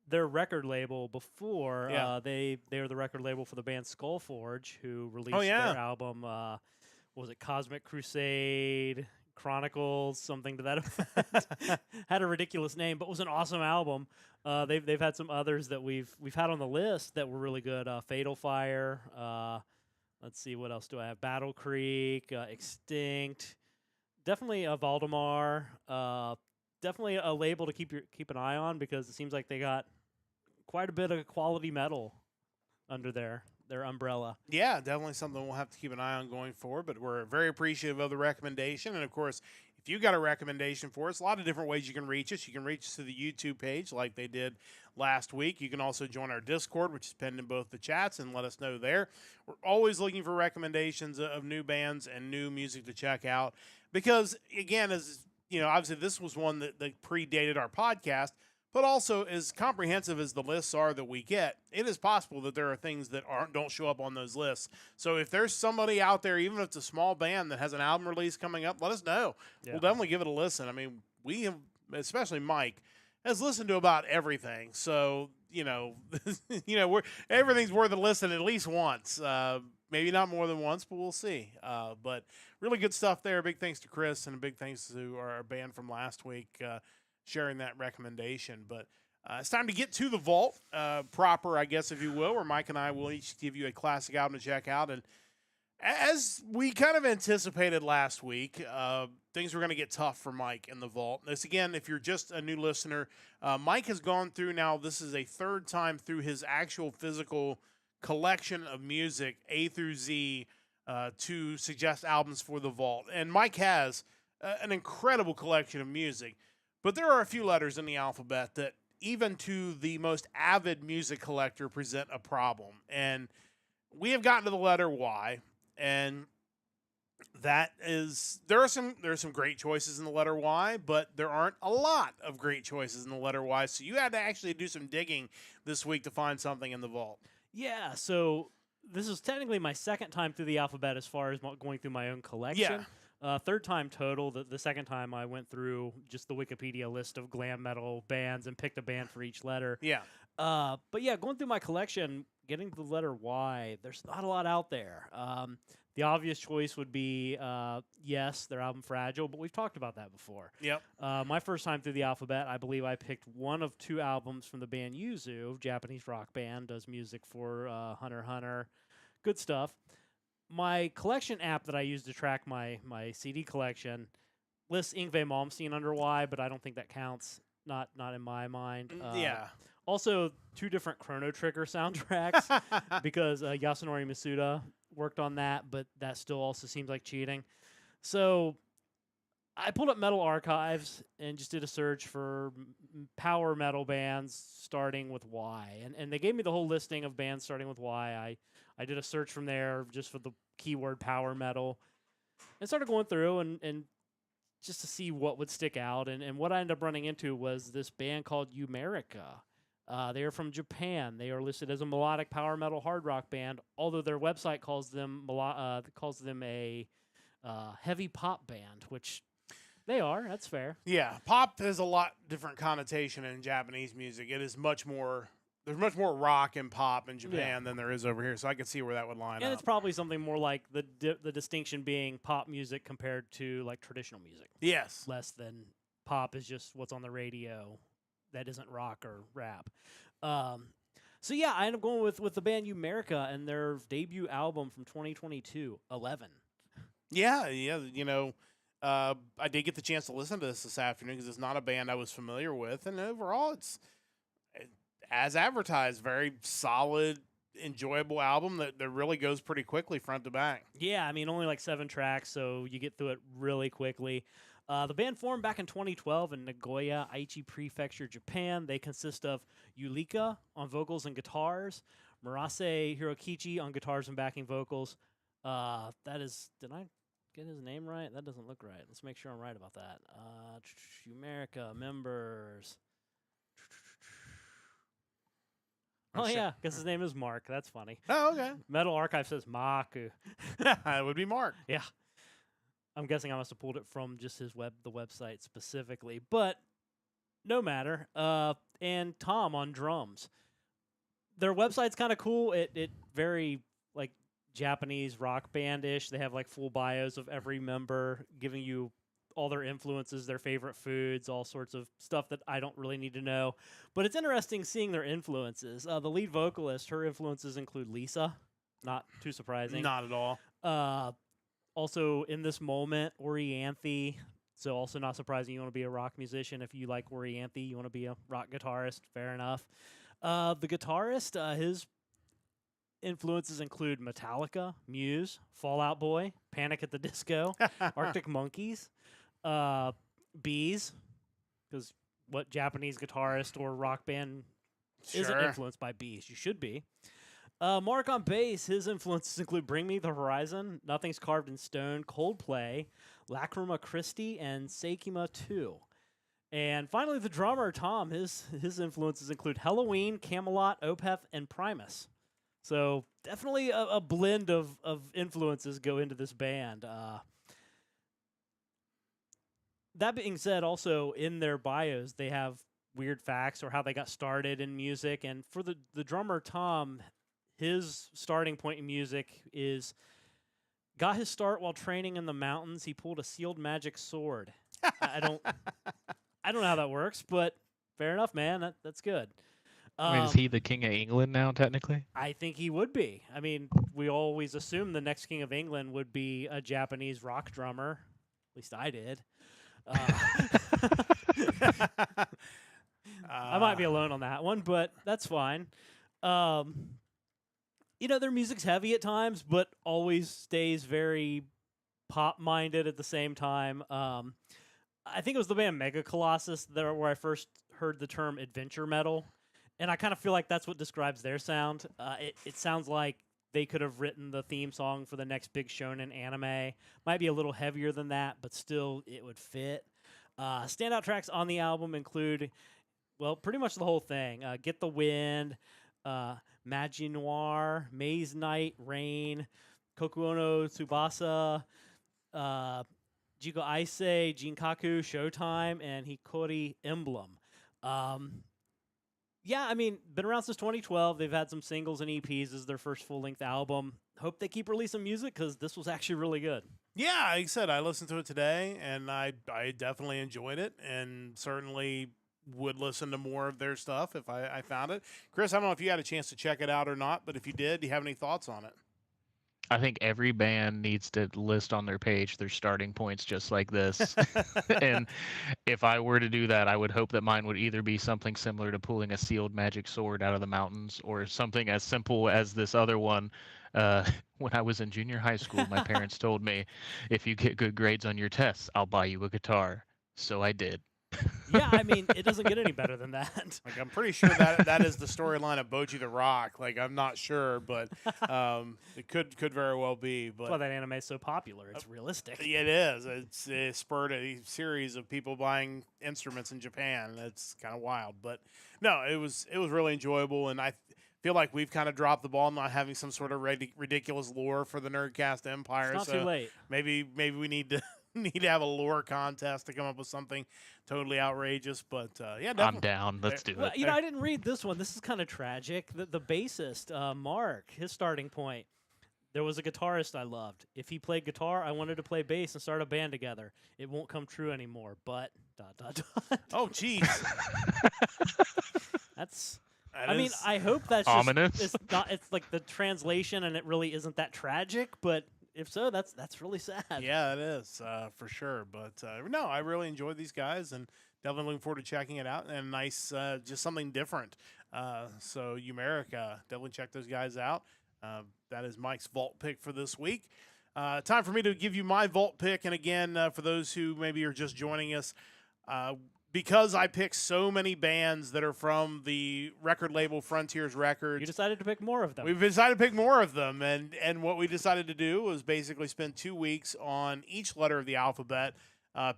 S2: their record label before.
S1: Yeah.
S2: They were the record label for the band Skullforge, who released
S1: Oh, yeah.
S2: their album, what was it, Cosmic Crusade Chronicles, something to that effect. Had a ridiculous name, but was an awesome album. They've had some others that we've had on the list that were really good. Fatal Fire. Let's see, what else do I have? Battle Creek, Extinct, definitely a Valdemar. Definitely a label to keep an eye on because it seems like they got quite a bit of quality metal under their umbrella.
S1: Yeah, definitely something we'll have to keep an eye on going forward, but we're very appreciative of the recommendation. And, of course, if you got a recommendation for us, a lot of different ways you can reach us. You can reach us through the YouTube page like they did last week. You can also join our Discord, which is pinned in both the chats, and let us know there. We're always looking for recommendations of new bands and new music to check out because, again, as you know, obviously this was one that predated our podcast, but also as comprehensive as the lists are that we get, it is possible that there are things that don't show up on those lists. So if there's somebody out there, even if it's a small band that has an album release coming up, let us know. Yeah. We'll definitely give it a listen. I mean, we have, especially Mike, has listened to about everything. So, you know, everything's worth a listen at least once. Maybe not more than once, but we'll see. But really good stuff there. Big thanks to Chris and a big thanks to our band from last week sharing that recommendation. But it's time to get to the vault proper, I guess, if you will, where Mike and I will each give you a classic album to check out. And as we kind of anticipated last week, things were going to get tough for Mike in the vault. This, again, if you're just a new listener, Mike has gone through now, this is a 3rd time through his actual physical collection of music, A through Z, to suggest albums for the vault. And Mike has an incredible collection of music, but there are a few letters in the alphabet that even to the most avid music collector present a problem. And we have gotten to the letter Y, and that is, there are some great choices in the letter Y, but there aren't a lot of great choices in the letter Y. So you had to actually do some digging this week to find something in the vault.
S2: Yeah, so this is technically my 2nd time through the alphabet as far as going through my own collection.
S1: Yeah.
S2: Third time total. The second time I went through just the Wikipedia list of glam metal bands and picked a band for each letter.
S1: Yeah.
S2: But yeah, going through my collection, getting to the letter Y, there's not a lot out there. The obvious choice would be, yes, their album Fragile, but we've talked about that before.
S1: Yep.
S2: My first time through the alphabet, I believe I picked one of two albums from the band Yuzu, Japanese rock band, does music for Hunter x Hunter. Good stuff. My collection app that I use to track my CD collection lists Yngwie Malmsteen under Y, but I don't think that counts. Not in my mind.
S1: Yeah.
S2: Also, two different Chrono Trigger soundtracks because Yasunori Masuda worked on that, but that still also seems like cheating. So I pulled up Metal Archives and just did a search for power metal bands starting with Y. And they gave me the whole listing of bands starting with Y. I did a search from there just for the keyword power metal and started going through and just to see what would stick out. And what I ended up running into was this band called Yumerika. They are from Japan. They are listed as a melodic power metal hard rock band, although their website calls them a heavy pop band, which they are. That's fair.
S1: Yeah. Pop has a lot different connotation in Japanese music. It is much more. There's much more rock and pop in Japan than there is over here, so I could see where that would line up.
S2: And it's probably something more like the distinction being pop music compared to like traditional music.
S1: Yes.
S2: Less than pop is just what's on the radio that isn't rock or rap. So yeah, I ended up going with the band Yumerika and their debut album from 2022, 11.
S1: Yeah. You know, I did get the chance to listen to this afternoon because it's not a band I was familiar with, and overall, it's as advertised, very solid, enjoyable album that really goes pretty quickly front to back.
S2: Yeah, I mean, only like 7 tracks, so you get through it really quickly. The band formed back in 2012 in Nagoya, Aichi Prefecture, Japan. They consist of Yulika on vocals and guitars, Murase Hirokichi on guitars and backing vocals. Did I get his name right? That doesn't look right. Let's make sure I'm right about that. Yumerika members. Oh, yeah, because his name is Mark. That's funny.
S1: Oh, okay.
S2: Metal Archive says Maku.
S1: It would be Mark.
S2: Yeah. I'm guessing I must have pulled it from just the website specifically. But no matter. And Tom on drums. Their website's kind of cool. It very, like, Japanese rock band-ish. They have, like, full bios of every member, giving you all their influences, their favorite foods, all sorts of stuff that I don't really need to know. But it's interesting seeing their influences. The lead vocalist, her influences include Lisa. Not too surprising.
S1: Not at all.
S2: Also, in this moment, Orianthe. So also not surprising you want to be a rock musician. If you like Orianthe, you want to be a rock guitarist. Fair enough. The guitarist, his influences include Metallica, Muse, Fall Out Boy, Panic at the Disco, Arctic Monkeys, Bees, because what Japanese guitarist or rock band isn't influenced by Bees? You should be. Mark on bass, his influences include Bring Me the Horizon, Nothing's Carved in Stone, Coldplay, Lacrima Christi, and Seikima 2. And finally, the drummer, Tom, his influences include Halloween, Camelot, Opeth, and Primus. So definitely a blend of influences go into this band. That being said, also in their bios, they have weird facts or how they got started in music. And for the drummer, Tom, his starting point in music is got his start while training in the mountains. He pulled a sealed magic sword. I don't know how that works, but fair enough, man. That's good.
S3: I mean, is he the king of England now, technically?
S2: I think he would be. I mean, we always assumed the next king of England would be a Japanese rock drummer. At least I did. I might be alone on that one, but that's fine. Their music's heavy at times, but always stays very pop-minded at the same time. I think it was the band Mega Colossus where I first heard the term adventure metal, and I kind of feel like that's what describes their sound. It sounds like they could have written the theme song for the next big shonen anime. Might be a little heavier than that, but still it would fit. Standout tracks on the album include, well, pretty much the whole thing. Get the Wind, Magi Noir, Maze Night, Rain, Kokuo no Tsubasa, Jiko Aisei, Jinkaku, Showtime, and Hikori Emblem. Yeah, I mean, been around since 2012. They've had some singles and EPs. This is their first full-length album. Hope they keep releasing music because this was actually really good.
S1: Yeah, like I said, I listened to it today, and I definitely enjoyed it, and certainly would listen to more of their stuff if I found it. Chris, I don't know if you had a chance to check it out or not, but if you did, do you have any thoughts on it?
S3: I think every band needs to list on their page their starting points just like this. And if I were to do that, I would hope that mine would either be something similar to pulling a sealed magic sword out of the mountains or something as simple as this other one. When I was in junior high school, my parents told me, if you get good grades on your tests, I'll buy you a guitar. So I did.
S2: Yeah, I mean, it doesn't get any better than that.
S1: Like, I'm pretty sure that is the storyline of Boji the Rock. Like, I'm not sure, but it could very well be. But
S2: That's why that anime is so popular. It's realistic.
S1: it is. It spurred a series of people buying instruments in Japan. That's kind of wild, but no, it was really enjoyable, and I feel like we've kind of dropped the ball not having some sort of ridiculous lore for the Nerdcast Empire.
S2: It's not too late.
S1: Maybe we need to have a lore contest to come up with something totally outrageous. But yeah, definitely.
S3: I'm down. Let's do
S2: Well,
S3: it.
S2: I didn't read this one. This is kind of tragic. The bassist, Mark, his starting point. There was a guitarist I loved. If he played guitar, I wanted to play bass and start a band together. It won't come true anymore. But ...
S1: Oh, jeez.
S2: That's.
S1: That
S2: I mean,
S1: is
S2: I hope that's
S3: ominous.
S2: Just, it's not. It's like the translation, and it really isn't that tragic. But if so, that's really sad.
S1: Yeah, it is for sure. But no, I really enjoyed these guys, and definitely looking forward to checking it out. And nice, just something different. So Yumerika, definitely check those guys out. That is Mike's vault pick for this week. Time for me to give you my vault pick. And again, for those who maybe are just joining us, because I picked so many bands that are from the record label Frontiers Records.
S2: You decided to pick more of them.
S1: We've decided to pick more of them, and what we decided to do was basically spend 2 weeks on each letter of the alphabet,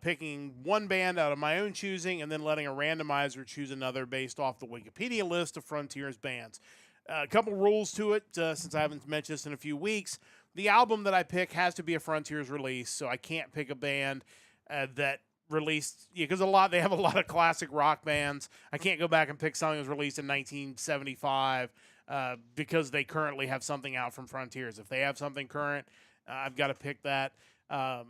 S1: picking one band out of my own choosing, and then letting a randomizer choose another based off the Wikipedia list of Frontiers bands. A couple rules to it, since I haven't mentioned this in a few weeks. The album that I pick has to be a Frontiers release, so I can't pick a band that released, because they have a lot of classic rock bands. I can't go back and pick something that was released in 1975 because they currently have something out from Frontiers. If they have something current, I've got to pick that. And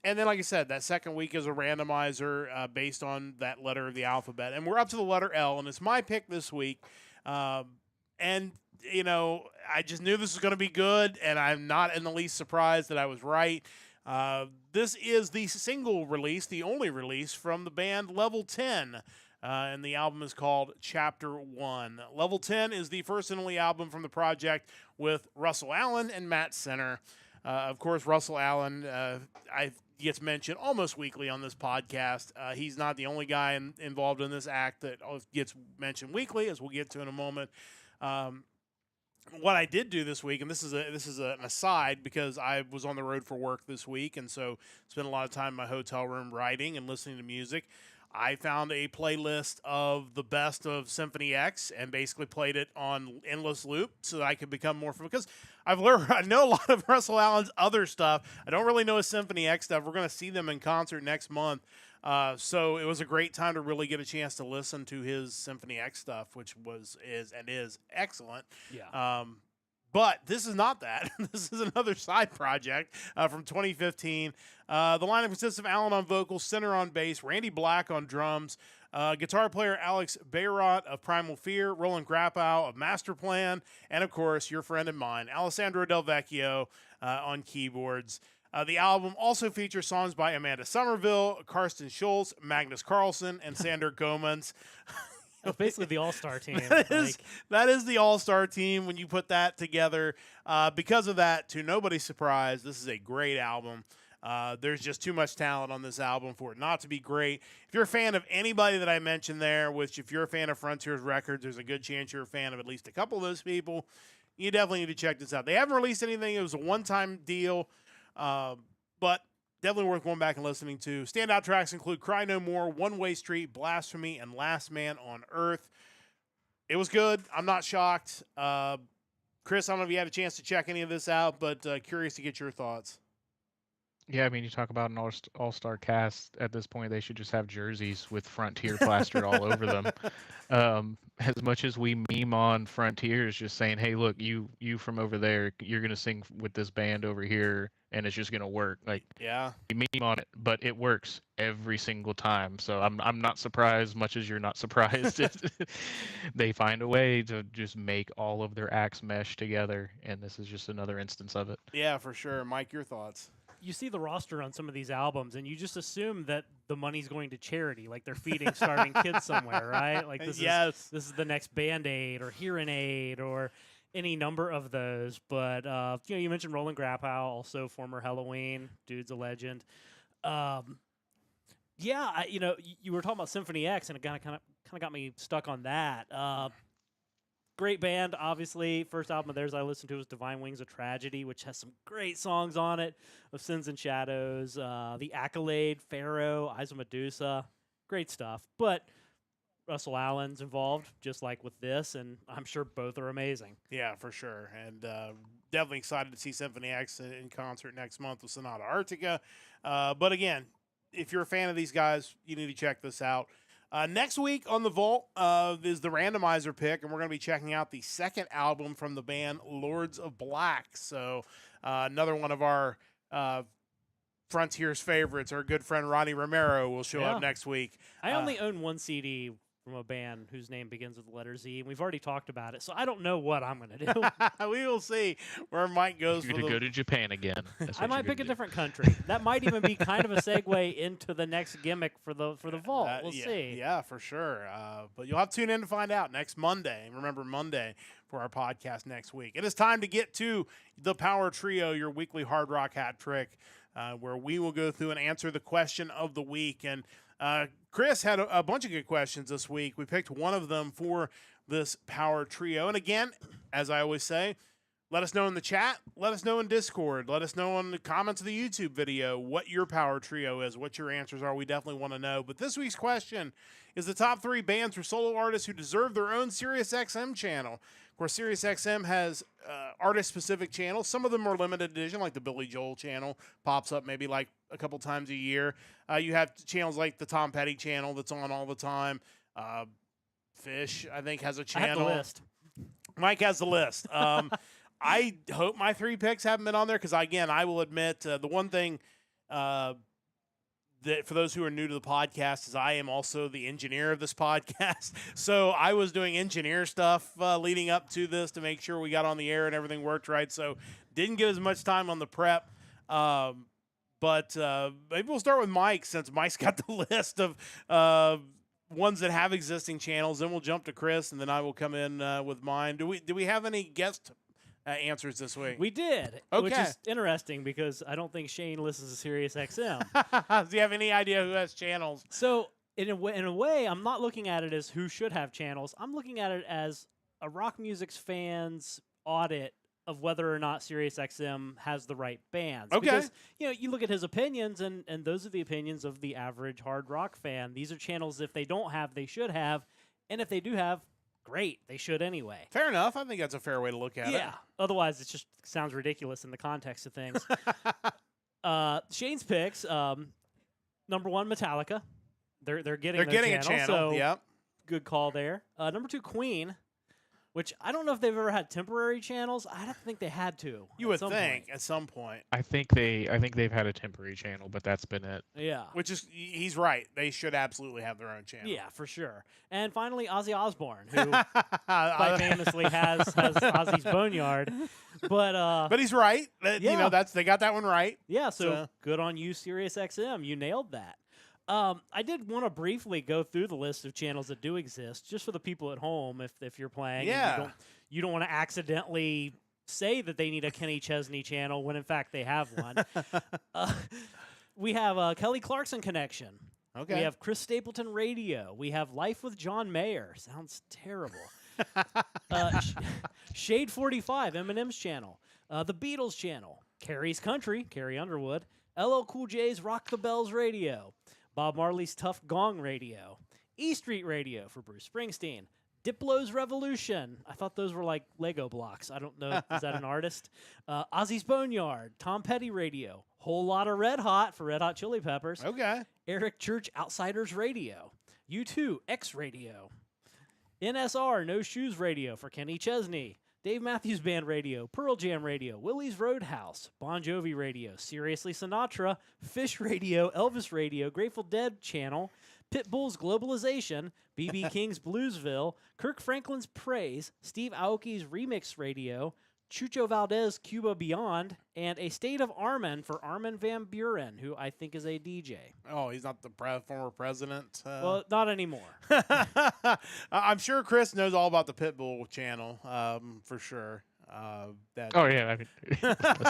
S1: then, like I said, that second week is a randomizer based on that letter of the alphabet. And we're up to the letter L, and it's my pick this week. And, I just knew this was going to be good, and I'm not in the least surprised that I was right. This is the single release, the only release from the band Level 10, and the album is called Chapter 1. Level 10 is the first and only album from the project with Russell Allen and Matt Sinner. Of course, Russell Allen gets mentioned almost weekly on this podcast. He's not the only guy involved in this act that gets mentioned weekly, as we'll get to in a moment. What I did do this week, and this is an aside because I was on the road for work this week, and so spent a lot of time in my hotel room writing and listening to music. I found a playlist of the best of Symphony X and basically played it on endless loop so that I could become more familiar. Because I know a lot of Russell Allen's other stuff. I don't really know his Symphony X stuff. We're going to see them in concert next month. So it was a great time to really get a chance to listen to his Symphony X stuff, which is excellent.
S2: Yeah.
S1: But this is not that. This is another side project from 2015. The lineup consists of Allen on vocals, Sinner on bass, Randy Black on drums, guitar player Alex Bayrot of Primal Fear, Roland Grappow of Master Plan, and of course, your friend and mine, Alessandro Del Vecchio on keyboards. The album also features songs by Amanda Somerville, Karsten Schultz, Magnus Carlsen, and Sander Gomans.
S2: It's basically the all-star team.
S1: That is the all-star team when you put that together. Because of that, to nobody's surprise, this is a great album. There's just too much talent on this album for it not to be great. If you're a fan of anybody that I mentioned there, which if you're a fan of Frontiers Records, there's a good chance you're a fan of at least a couple of those people. You definitely need to check this out. They haven't released anything. It was a one-time deal, but definitely worth going back and listening to. Standout tracks include Cry No More, One Way Street, Blasphemy, and Last Man on Earth. It was good. I'm not shocked. Chris, I don't know if you had a chance to check any of this out, but curious to get your thoughts.
S3: Yeah, I mean, you talk about an all-star cast. At this point, they should just have jerseys with Frontier plastered all over them. As much as we meme on Frontiers, just saying, "Hey, look, you from over there, you're gonna sing with this band over here, and it's just gonna work." Like
S1: Yeah.
S3: we meme on it, but it works every single time. So I'm not surprised, much as you're not surprised. They find a way to just make all of their acts mesh together, and this is just another instance of it.
S1: Yeah, for sure. Mike, your thoughts?
S2: You see the roster on some of these albums, and you just assume that the money's going to charity, like they're feeding starving kids somewhere, right? Like this is the next Band-Aid or Hearing Aid or any number of those. But you mentioned Roland Grappow, also former Halloween, dude's a legend. You were talking about Symphony X, and it kind of got me stuck on that. Great band, obviously. First album of theirs I listened to was Divine Wings of Tragedy, which has some great songs on it, of Sins and Shadows, The Accolade, Pharaoh, Eyes of Medusa. Great stuff. But Russell Allen's involved, just like with this, and I'm sure both are amazing.
S1: Yeah, for sure. And definitely excited to see Symphony X in concert next month with Sonata Arctica. But again, if you're a fan of these guys, you need to check this out. Next week on the Vault is the randomizer pick, and we're going to be checking out the second album from the band Lords of Black. So another one of our Frontiers favorites, our good friend Ronnie Romero, will show up next week.
S2: I only own one CD from a band whose name begins with the letter Z, and we've already talked about it, so I don't know what I'm going to do.
S1: We will see where Mike goes.
S3: You're going to go to Japan again.
S2: I might pick a different country. That might even be kind of a segue into the next gimmick for the Vault. We'll see.
S1: Yeah, for sure. But you'll have to tune in to find out next Monday. And remember, Monday for our podcast next week. It is time to get to the Power Trio, your weekly Hard Rock hat trick, where we will go through and answer the question of the week. And Chris had a bunch of good questions this week. We picked one of them for this Power Trio. And again, as I always say, let us know in the chat. Let us know in Discord. Let us know in the comments of the YouTube video what your Power Trio is, what your answers are. We definitely want to know. But this week's question is the top 3 bands or solo artists who deserve their own SiriusXM channel. Of course, SiriusXM has artist-specific channels. Some of them are limited edition, like the Billy Joel channel, pops up maybe like a couple times a year. You have channels like the Tom Petty channel that's on all the time. Fish, I think, has a channel.
S2: I have the list.
S1: Mike has the list. I hope my 3 picks haven't been on there because, again, I will admit the one thing that for those who are new to the podcast is I am also the engineer of this podcast. So I was doing engineer stuff leading up to this to make sure we got on the air and everything worked right. So didn't get as much time on the prep. But maybe we'll start with Mike since Mike's got the list of ones that have existing channels. Then we'll jump to Chris, and then I will come in with mine. Do we have any guest answers this week?
S2: We did, which is interesting because I don't think Shane listens to SiriusXM.
S1: Do you have any idea who has channels?
S2: So in a way, I'm not looking at it as who should have channels. I'm looking at it as a rock music's fans audit of whether or not SiriusXM has the right bands.
S1: Okay.
S2: Because, you look at his opinions, and those are the opinions of the average hard rock fan. These are channels, if they don't have, they should have. And if they do have, great. They should anyway.
S1: Fair enough. I think that's a fair way to look at it.
S2: Yeah. Otherwise, it just sounds ridiculous in the context of things. Shane's picks, number 1, Metallica. They're getting
S1: a channel.
S2: So
S1: yep.
S2: Good call there. Number 2, Queen, which I don't know if they've ever had temporary channels. I don't think they had to.
S1: You would think at some point.
S3: I think they've had a temporary channel, but that's been it.
S2: Yeah.
S1: Which is, he's right. They should absolutely have their own channel.
S2: Yeah, for sure. And finally, Ozzy Osbourne, who quite famously has Ozzy's Boneyard. But
S1: he's right.
S2: Yeah.
S1: They got that one right.
S2: Yeah, so good on you, SiriusXM. You nailed that. I did want to briefly go through the list of channels that do exist, just for the people at home, if you're playing.
S1: Yeah.
S2: And you don't want to accidentally say that they need a Kenny Chesney channel when, in fact, they have one. We have Kelly Clarkson Connection.
S1: Okay.
S2: We have Chris Stapleton Radio. We have Life with John Mayer. Sounds terrible. Shade 45, Eminem's channel. The Beatles channel. Carrie's Country, Carrie Underwood. LL Cool J's Rock the Bells Radio. Bob Marley's Tough Gong Radio. E Street Radio for Bruce Springsteen. Diplo's Revolution. I thought those were like Lego blocks. I don't know. Is that an artist? Ozzy's Boneyard. Tom Petty Radio. Whole Lot of Red Hot for Red Hot Chili Peppers.
S1: Okay.
S2: Eric Church Outsiders Radio. U2 X Radio. NSR No Shoes Radio for Kenny Chesney. Dave Matthews Band Radio, Pearl Jam Radio, Willie's Roadhouse, Bon Jovi Radio, Seriously Sinatra, Fish Radio, Elvis Radio, Grateful Dead Channel, Pitbull's Globalization, B.B. King's Bluesville, Kirk Franklin's Praise, Steve Aoki's Remix Radio, Chucho Valdez Cuba Beyond, and A State of Armin for Armin van Buren, who I think is a DJ.
S1: Oh, he's not the former president.
S2: Well, not anymore.
S1: I'm sure Chris knows all about the Pitbull channel, for sure.
S3: Oh yeah, I mean,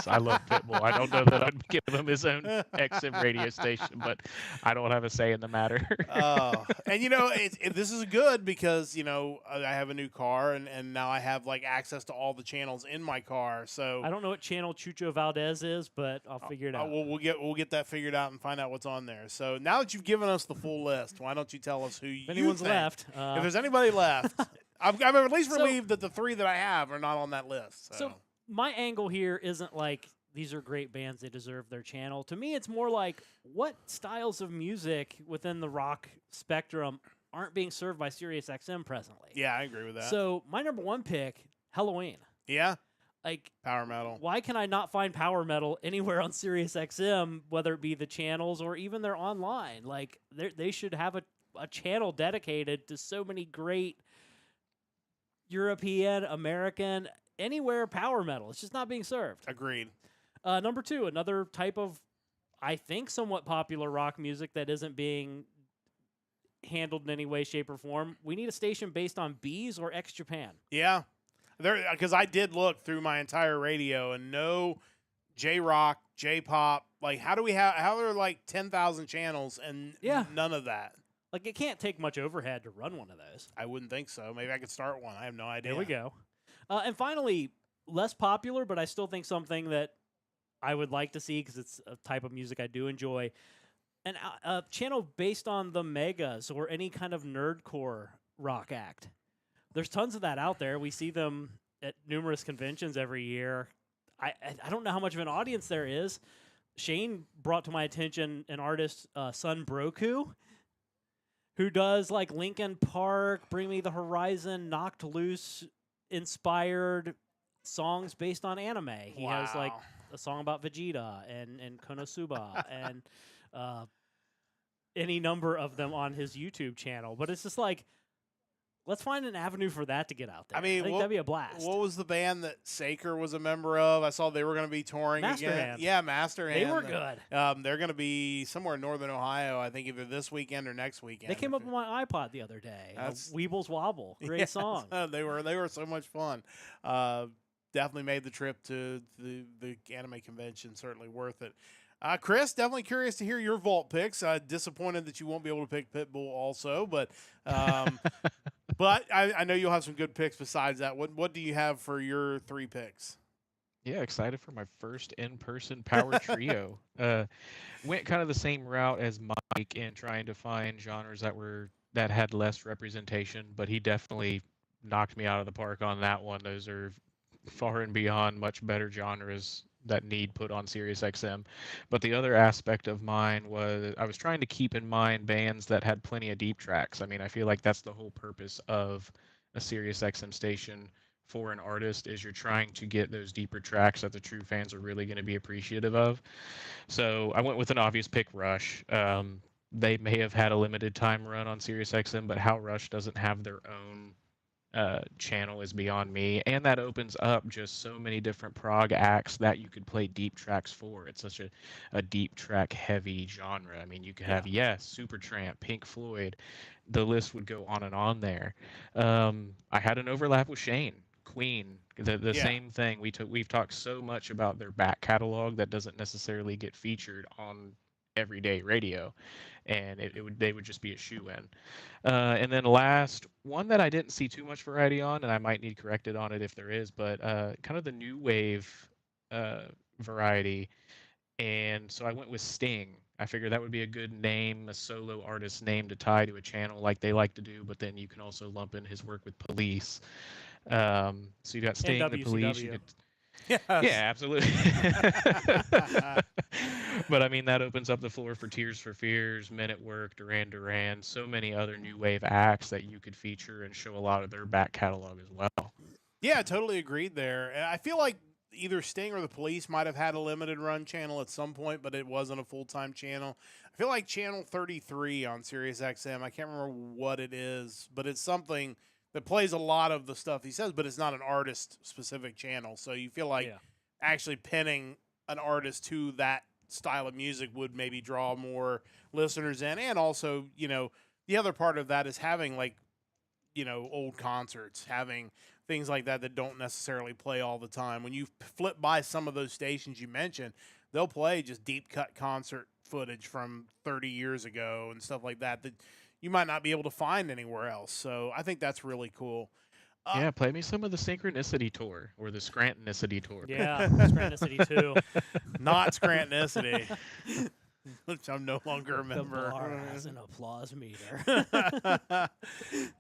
S3: I love Pitbull. I don't know that I'd give him his own XM radio station, but I don't have a say in the matter.
S1: And this is good because I have a new car and now I have like access to all the channels in my car. So
S2: I don't know what channel Chucho Valdez is, but I'll figure it out.
S1: We'll get that figured out and find out what's on there. So now that you've given us the full list, why don't you tell us who
S2: if anyone's
S1: think,
S2: left?
S1: If there's anybody left. I'm at least relieved that the 3 that I have are not on that list.
S2: So my angle here isn't like these are great bands, they deserve their channel. To me, it's more like what styles of music within the rock spectrum aren't being served by SiriusXM presently.
S1: Yeah, I agree with that.
S2: So my number 1 pick, Halloween.
S1: Yeah.
S2: Like
S1: power metal.
S2: Why can I not find power metal anywhere on SiriusXM, whether it be the channels or even their online? Like they should have a channel dedicated to so many great European, American, anywhere power metal. It's just not being served.
S1: Agreed.
S2: Number 2, another type of, I think, somewhat popular rock music that isn't being handled in any way, shape, or form. We need a station based on bees or ex-Japan.
S1: Yeah. Because I did look through my entire radio and no J-rock, J-pop. Like, how are like 10,000 channels and none of that?
S2: Like, it can't take much overhead to run one of those.
S1: I wouldn't think so. Maybe I could start one. I have no idea.
S2: There we go. And finally, less popular, but I still think something that I would like to see because it's a type of music I do enjoy. A channel based on the megas or any kind of nerdcore rock act. There's tons of that out there. We see them at numerous conventions every year. I don't know how much of an audience there is. Shane brought to my attention an artist, Sun Broku, who does like Linkin Park, Bring Me the Horizon, Knocked Loose inspired songs based on anime. He has like a song about Vegeta and Konosuba and any number of them on his YouTube channel. But it's just like, let's find an avenue for that to get out there.
S1: I mean,
S2: I think that'd be a blast.
S1: What was the band that Saker was a member of? I saw they were going to be touring again.
S2: Masterhand.
S1: Yeah, Masterhand.
S2: They were good.
S1: They're going to be somewhere in northern Ohio, I think either this weekend or next weekend.
S2: They came up on my iPod the other day. Weebles Wobble. Great song.
S1: They were so much fun. Definitely made the trip to the anime convention. Certainly worth it. Chris, definitely curious to hear your vault picks. Disappointed that you won't be able to pick Pitbull also, but but I know you'll have some good picks besides that. What do you have for your 3 picks?
S3: Yeah, excited for my first in-person power trio. Went kind of the same route as Mike in trying to find genres that had less representation, but he definitely knocked me out of the park on that one. Those are far and beyond much better genres that need put on SiriusXM. But the other aspect of mine was I was trying to keep in mind bands that had plenty of deep tracks. I mean, I feel like that's the whole purpose of a SiriusXM station for an artist is you're trying to get those deeper tracks that the true fans are really going to be appreciative of. So I went with an obvious pick, Rush. They may have had a limited time run on SiriusXM, but how Rush doesn't have their own channel is beyond me, and that opens up just so many different prog acts that you could play deep tracks for. It's such a deep track heavy genre. I mean, you could have Supertramp, Pink Floyd, the list would go on and on there. I had an overlap with Shane, Queen, the same thing. We've talked so much about their back catalog that doesn't necessarily get featured on everyday radio, and they would just be a shoe-in. And then last, one that I didn't see too much variety on, and I might need corrected on it if there is, but kind of the new wave variety. And so I went with Sting. I figured that would be a good name, a solo artist name to tie to a channel like they like to do. But then you can also lump in his work with Police. So you got Sting, the Police. You
S2: WCW.
S3: could,
S1: Yes.
S3: yeah, absolutely. But I mean, that opens up the floor for Tears for Fears, Men at Work, Duran Duran, so many other new wave acts that you could feature and show a lot of their back catalog as well.
S1: Yeah, totally agreed there. And I feel like either Sting or the Police might have had a limited run channel at some point, but it wasn't a full-time channel. I feel like channel 33 on SiriusXM, I can't remember what it is, but it's something that plays a lot of the stuff he says, but it's not an artist-specific channel. So you feel like
S2: Yeah.
S1: actually pinning an artist to that style of music would maybe draw more listeners in. And also, the other part of that is having old concerts, having things like that don't necessarily play all the time. When you flip by some of those stations you mentioned, they'll play just deep cut concert footage from 30 years ago and stuff like that you might not be able to find anywhere else. So I think that's really cool.
S3: Yeah, play me some of the Synchronicity tour or the Scrantonicity tour.
S2: Yeah, Scrantonicity too.
S1: Not Scrantonicity, which I'm no longer a
S2: The
S1: member.
S2: bar has an applause meter.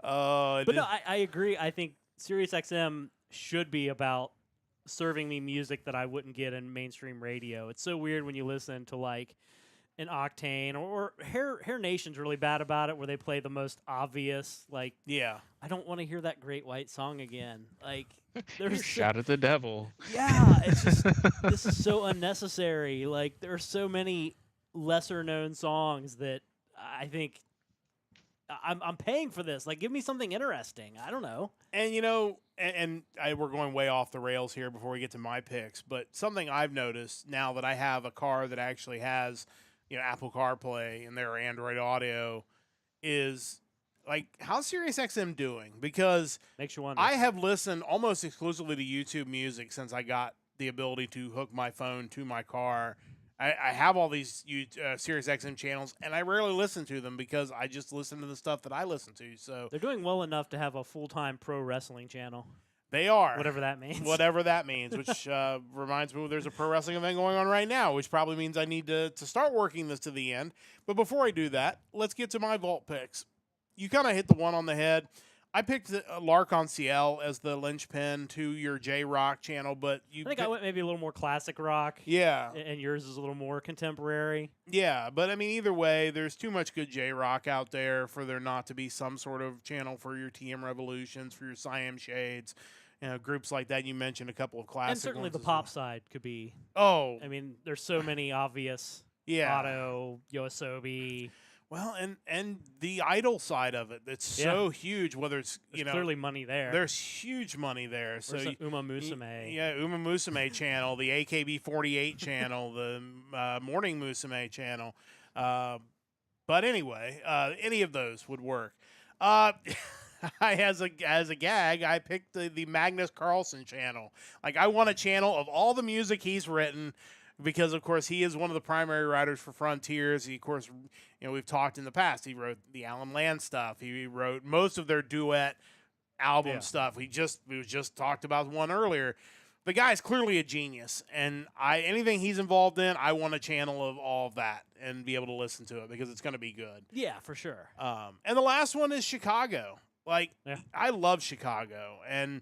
S1: Oh,
S2: But no, I agree. I think SiriusXM should be about serving me music that I wouldn't get in mainstream radio. It's so weird when you listen to like an Octane or Hair Nation's really bad about it, where they play the most obvious. Like,
S1: yeah.
S2: I don't want to hear that Great White Song again. Like, there's
S3: Shout at the devil.
S2: yeah, it's just this is so unnecessary. Like, there are so many lesser known songs that I think I'm paying for this. Like, give me something interesting. I don't know.
S1: And we're going way off the rails here before we get to my picks, but something I've noticed now that I have a car that actually has, Apple CarPlay and their Android Audio is like, how's SiriusXM doing? Because
S2: Makes you wonder.
S1: I have listened almost exclusively to YouTube Music since I got the ability to hook my phone to my car. I have all these SiriusXM channels, and I rarely listen to them because I just listen to the stuff that I listen to. So
S2: They're doing well enough to have a full-time pro wrestling channel.
S1: they are.
S2: Whatever that means.
S1: Whatever that means, which reminds me there's a pro wrestling event going on right now, which probably means I need to start working this to the end. But before I do that, let's get to my vault picks. You kind of hit the one on the head. I picked L'Arc-en-Ciel as the linchpin to your J-Rock channel, but
S2: I think I went maybe a little more classic rock.
S1: Yeah.
S2: And yours is a little more contemporary.
S1: Yeah, but I mean, either way, there's too much good J-Rock out there for there not to be some sort of channel for your TM Revolutions, for your Siam Shades, groups like that. You mentioned a couple of classic
S2: And certainly
S1: ones
S2: the
S1: as
S2: pop
S1: well.
S2: side could be.
S1: Oh,
S2: I mean, there's so many obvious.
S1: yeah.
S2: Otto, Yoasobi.
S1: Well, and the idol side of it, it's so huge. Whether it's
S2: There's clearly money there.
S1: there's huge money there. So
S2: There's Uma Musume.
S1: yeah, Uma Musume channel, the AKB48 channel, the Morning Musume channel. But anyway, any of those would work. As a gag, I picked the Magnus Carlsen channel. Like, I want a channel of all the music he's written, because of course he is one of the primary writers for Frontiers. He, of course, we've talked in the past. He wrote the Alan Land stuff. He wrote most of their duet album stuff. We just talked about one earlier. The guy's clearly a genius, and anything he's involved in, I want a channel of all of that and be able to listen to it because it's going to be good.
S2: Yeah, for sure.
S1: And the last one is Chicago. Like, I love Chicago, and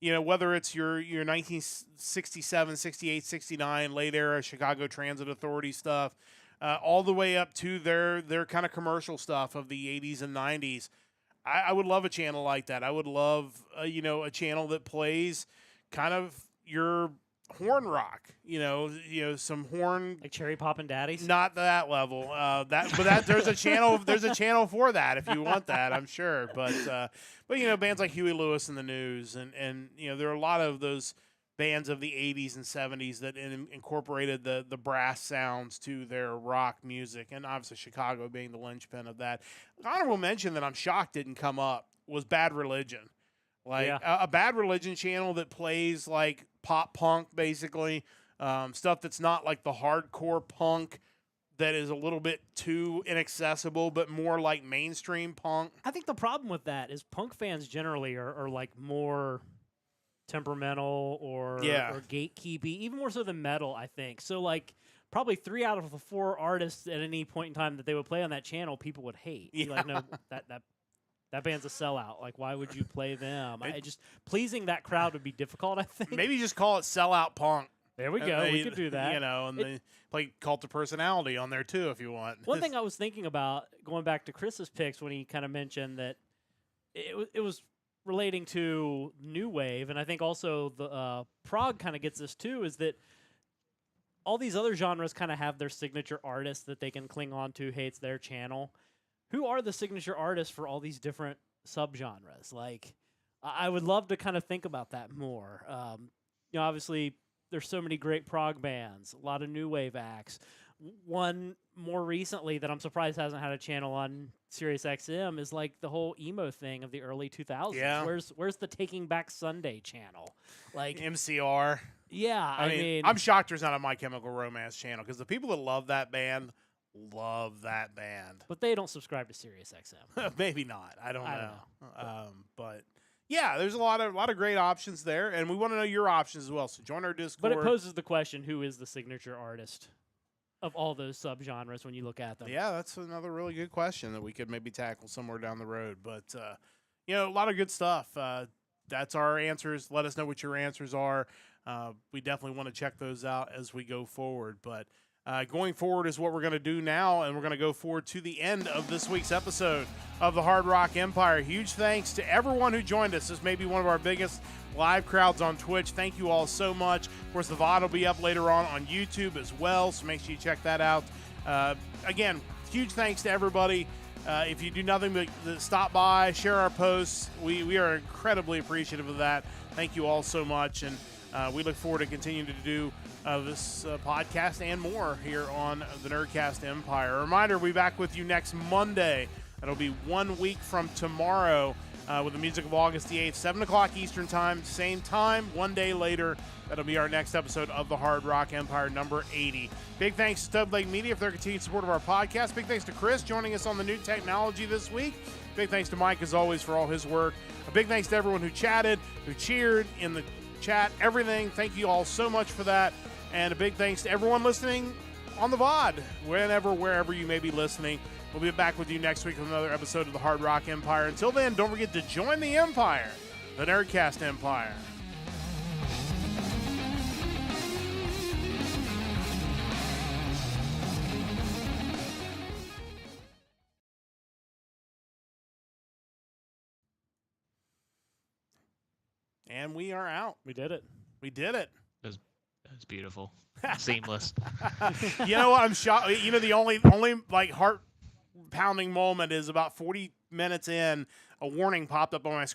S1: whether it's your 1967, 68, 69 late era Chicago Transit Authority stuff, all the way up to their kind of commercial stuff of the 80s and 90s, I would love a channel like that. I would love a channel that plays kind of your horn rock, some horn,
S2: Like Cherry Poppin' Daddies.
S1: not that level. There's a channel for that if you want that, I'm sure. But bands like Huey Lewis and the News, and there are a lot of those bands of the 80s and 70s that incorporated the brass sounds to their rock music, and obviously Chicago being the linchpin of that. Honorable mention that I'm shocked didn't come up was Bad Religion. Like, a Bad Religion channel that plays like pop punk, basically, stuff that's not like the hardcore punk that is a little bit too inaccessible, but more like mainstream punk.
S2: I think the problem with that is punk fans generally are like more temperamental or gatekeepy, even more so than metal, I think. So like probably 3 out of the 4 artists at any point in time that they would play on that channel, people would hate. Be like, no, that band's a sellout. Like, why would you play them? Pleasing that crowd would be difficult, I think.
S1: Maybe just call it Sellout Punk.
S2: There we go. We could do that.
S1: You know, and they play Cult of Personality on there too if you want.
S2: One thing I was thinking about, going back to Chris's picks when he kind of mentioned that it was relating to new wave, and I think also the prog kind of gets this too, is that all these other genres kind of have their signature artists that they can cling on to. Hey, it's their channel. Who are the signature artists for all these different subgenres? Like, I would love to kind of think about that more. You know, obviously, there's so many great prog bands, a lot of new wave acts. One more recently that I'm surprised hasn't had a channel on SiriusXM is like the whole emo thing of the early 2000s.
S1: Yeah.
S2: Where's the Taking Back Sunday channel? Like
S1: MCR.
S2: Yeah, I mean,
S1: I'm shocked there's not a My Chemical Romance channel because the people that love that band.
S2: But they don't subscribe to SiriusXM.
S1: Maybe not. I don't know. But yeah, there's a lot of great options there, and we want to know your options as well. So join our Discord.
S2: But it poses the question: who is the signature artist of all those subgenres when you look at them?
S1: Yeah, that's another really good question that we could maybe tackle somewhere down the road. But you know, a lot of good stuff. That's our answers. Let us know what your answers are. We definitely want to check those out as we go forward. But going forward is what we're going to do now, and we're going to go forward to the end of this week's episode of the Hard Rock Empire. Huge thanks to everyone who joined us. This may be one of our biggest live crowds on Twitch. Thank you all so much. Of course, the VOD will be up later on YouTube as well, so make sure you check that out. Again, huge thanks to everybody. If you do nothing but stop by, share our posts, we are incredibly appreciative of that. Thank you all so much, and we look forward to continuing to do this podcast and more here on the Nerdcast Empire. A reminder, we'll be back with you next Monday. That'll be 1 week from tomorrow with the music of August the 8th, 7 o'clock Eastern Time, same time, 1 day later. That'll be our next episode of the Hard Rock Empire, number 80. Big thanks to Stub Lake Media for their continued support of our podcast. Big thanks to Chris joining us on the new technology this week. Big thanks to Mike, as always, for all his work. A big thanks to everyone who chatted, who cheered in the chat, everything. Thank you all so much for that. And a big thanks to everyone listening on the VOD, wherever you may be listening. We'll be back with you next week with another episode of the Hard Rock Empire. Until then, don't forget to join the Empire, the Nerdcast Empire. And we are out.
S2: We did it.
S1: We did it.
S3: That's beautiful. Seamless.
S1: You know what? I'm shocked. You know, the only like heart pounding moment is about 40 minutes in, a warning popped up on my screen.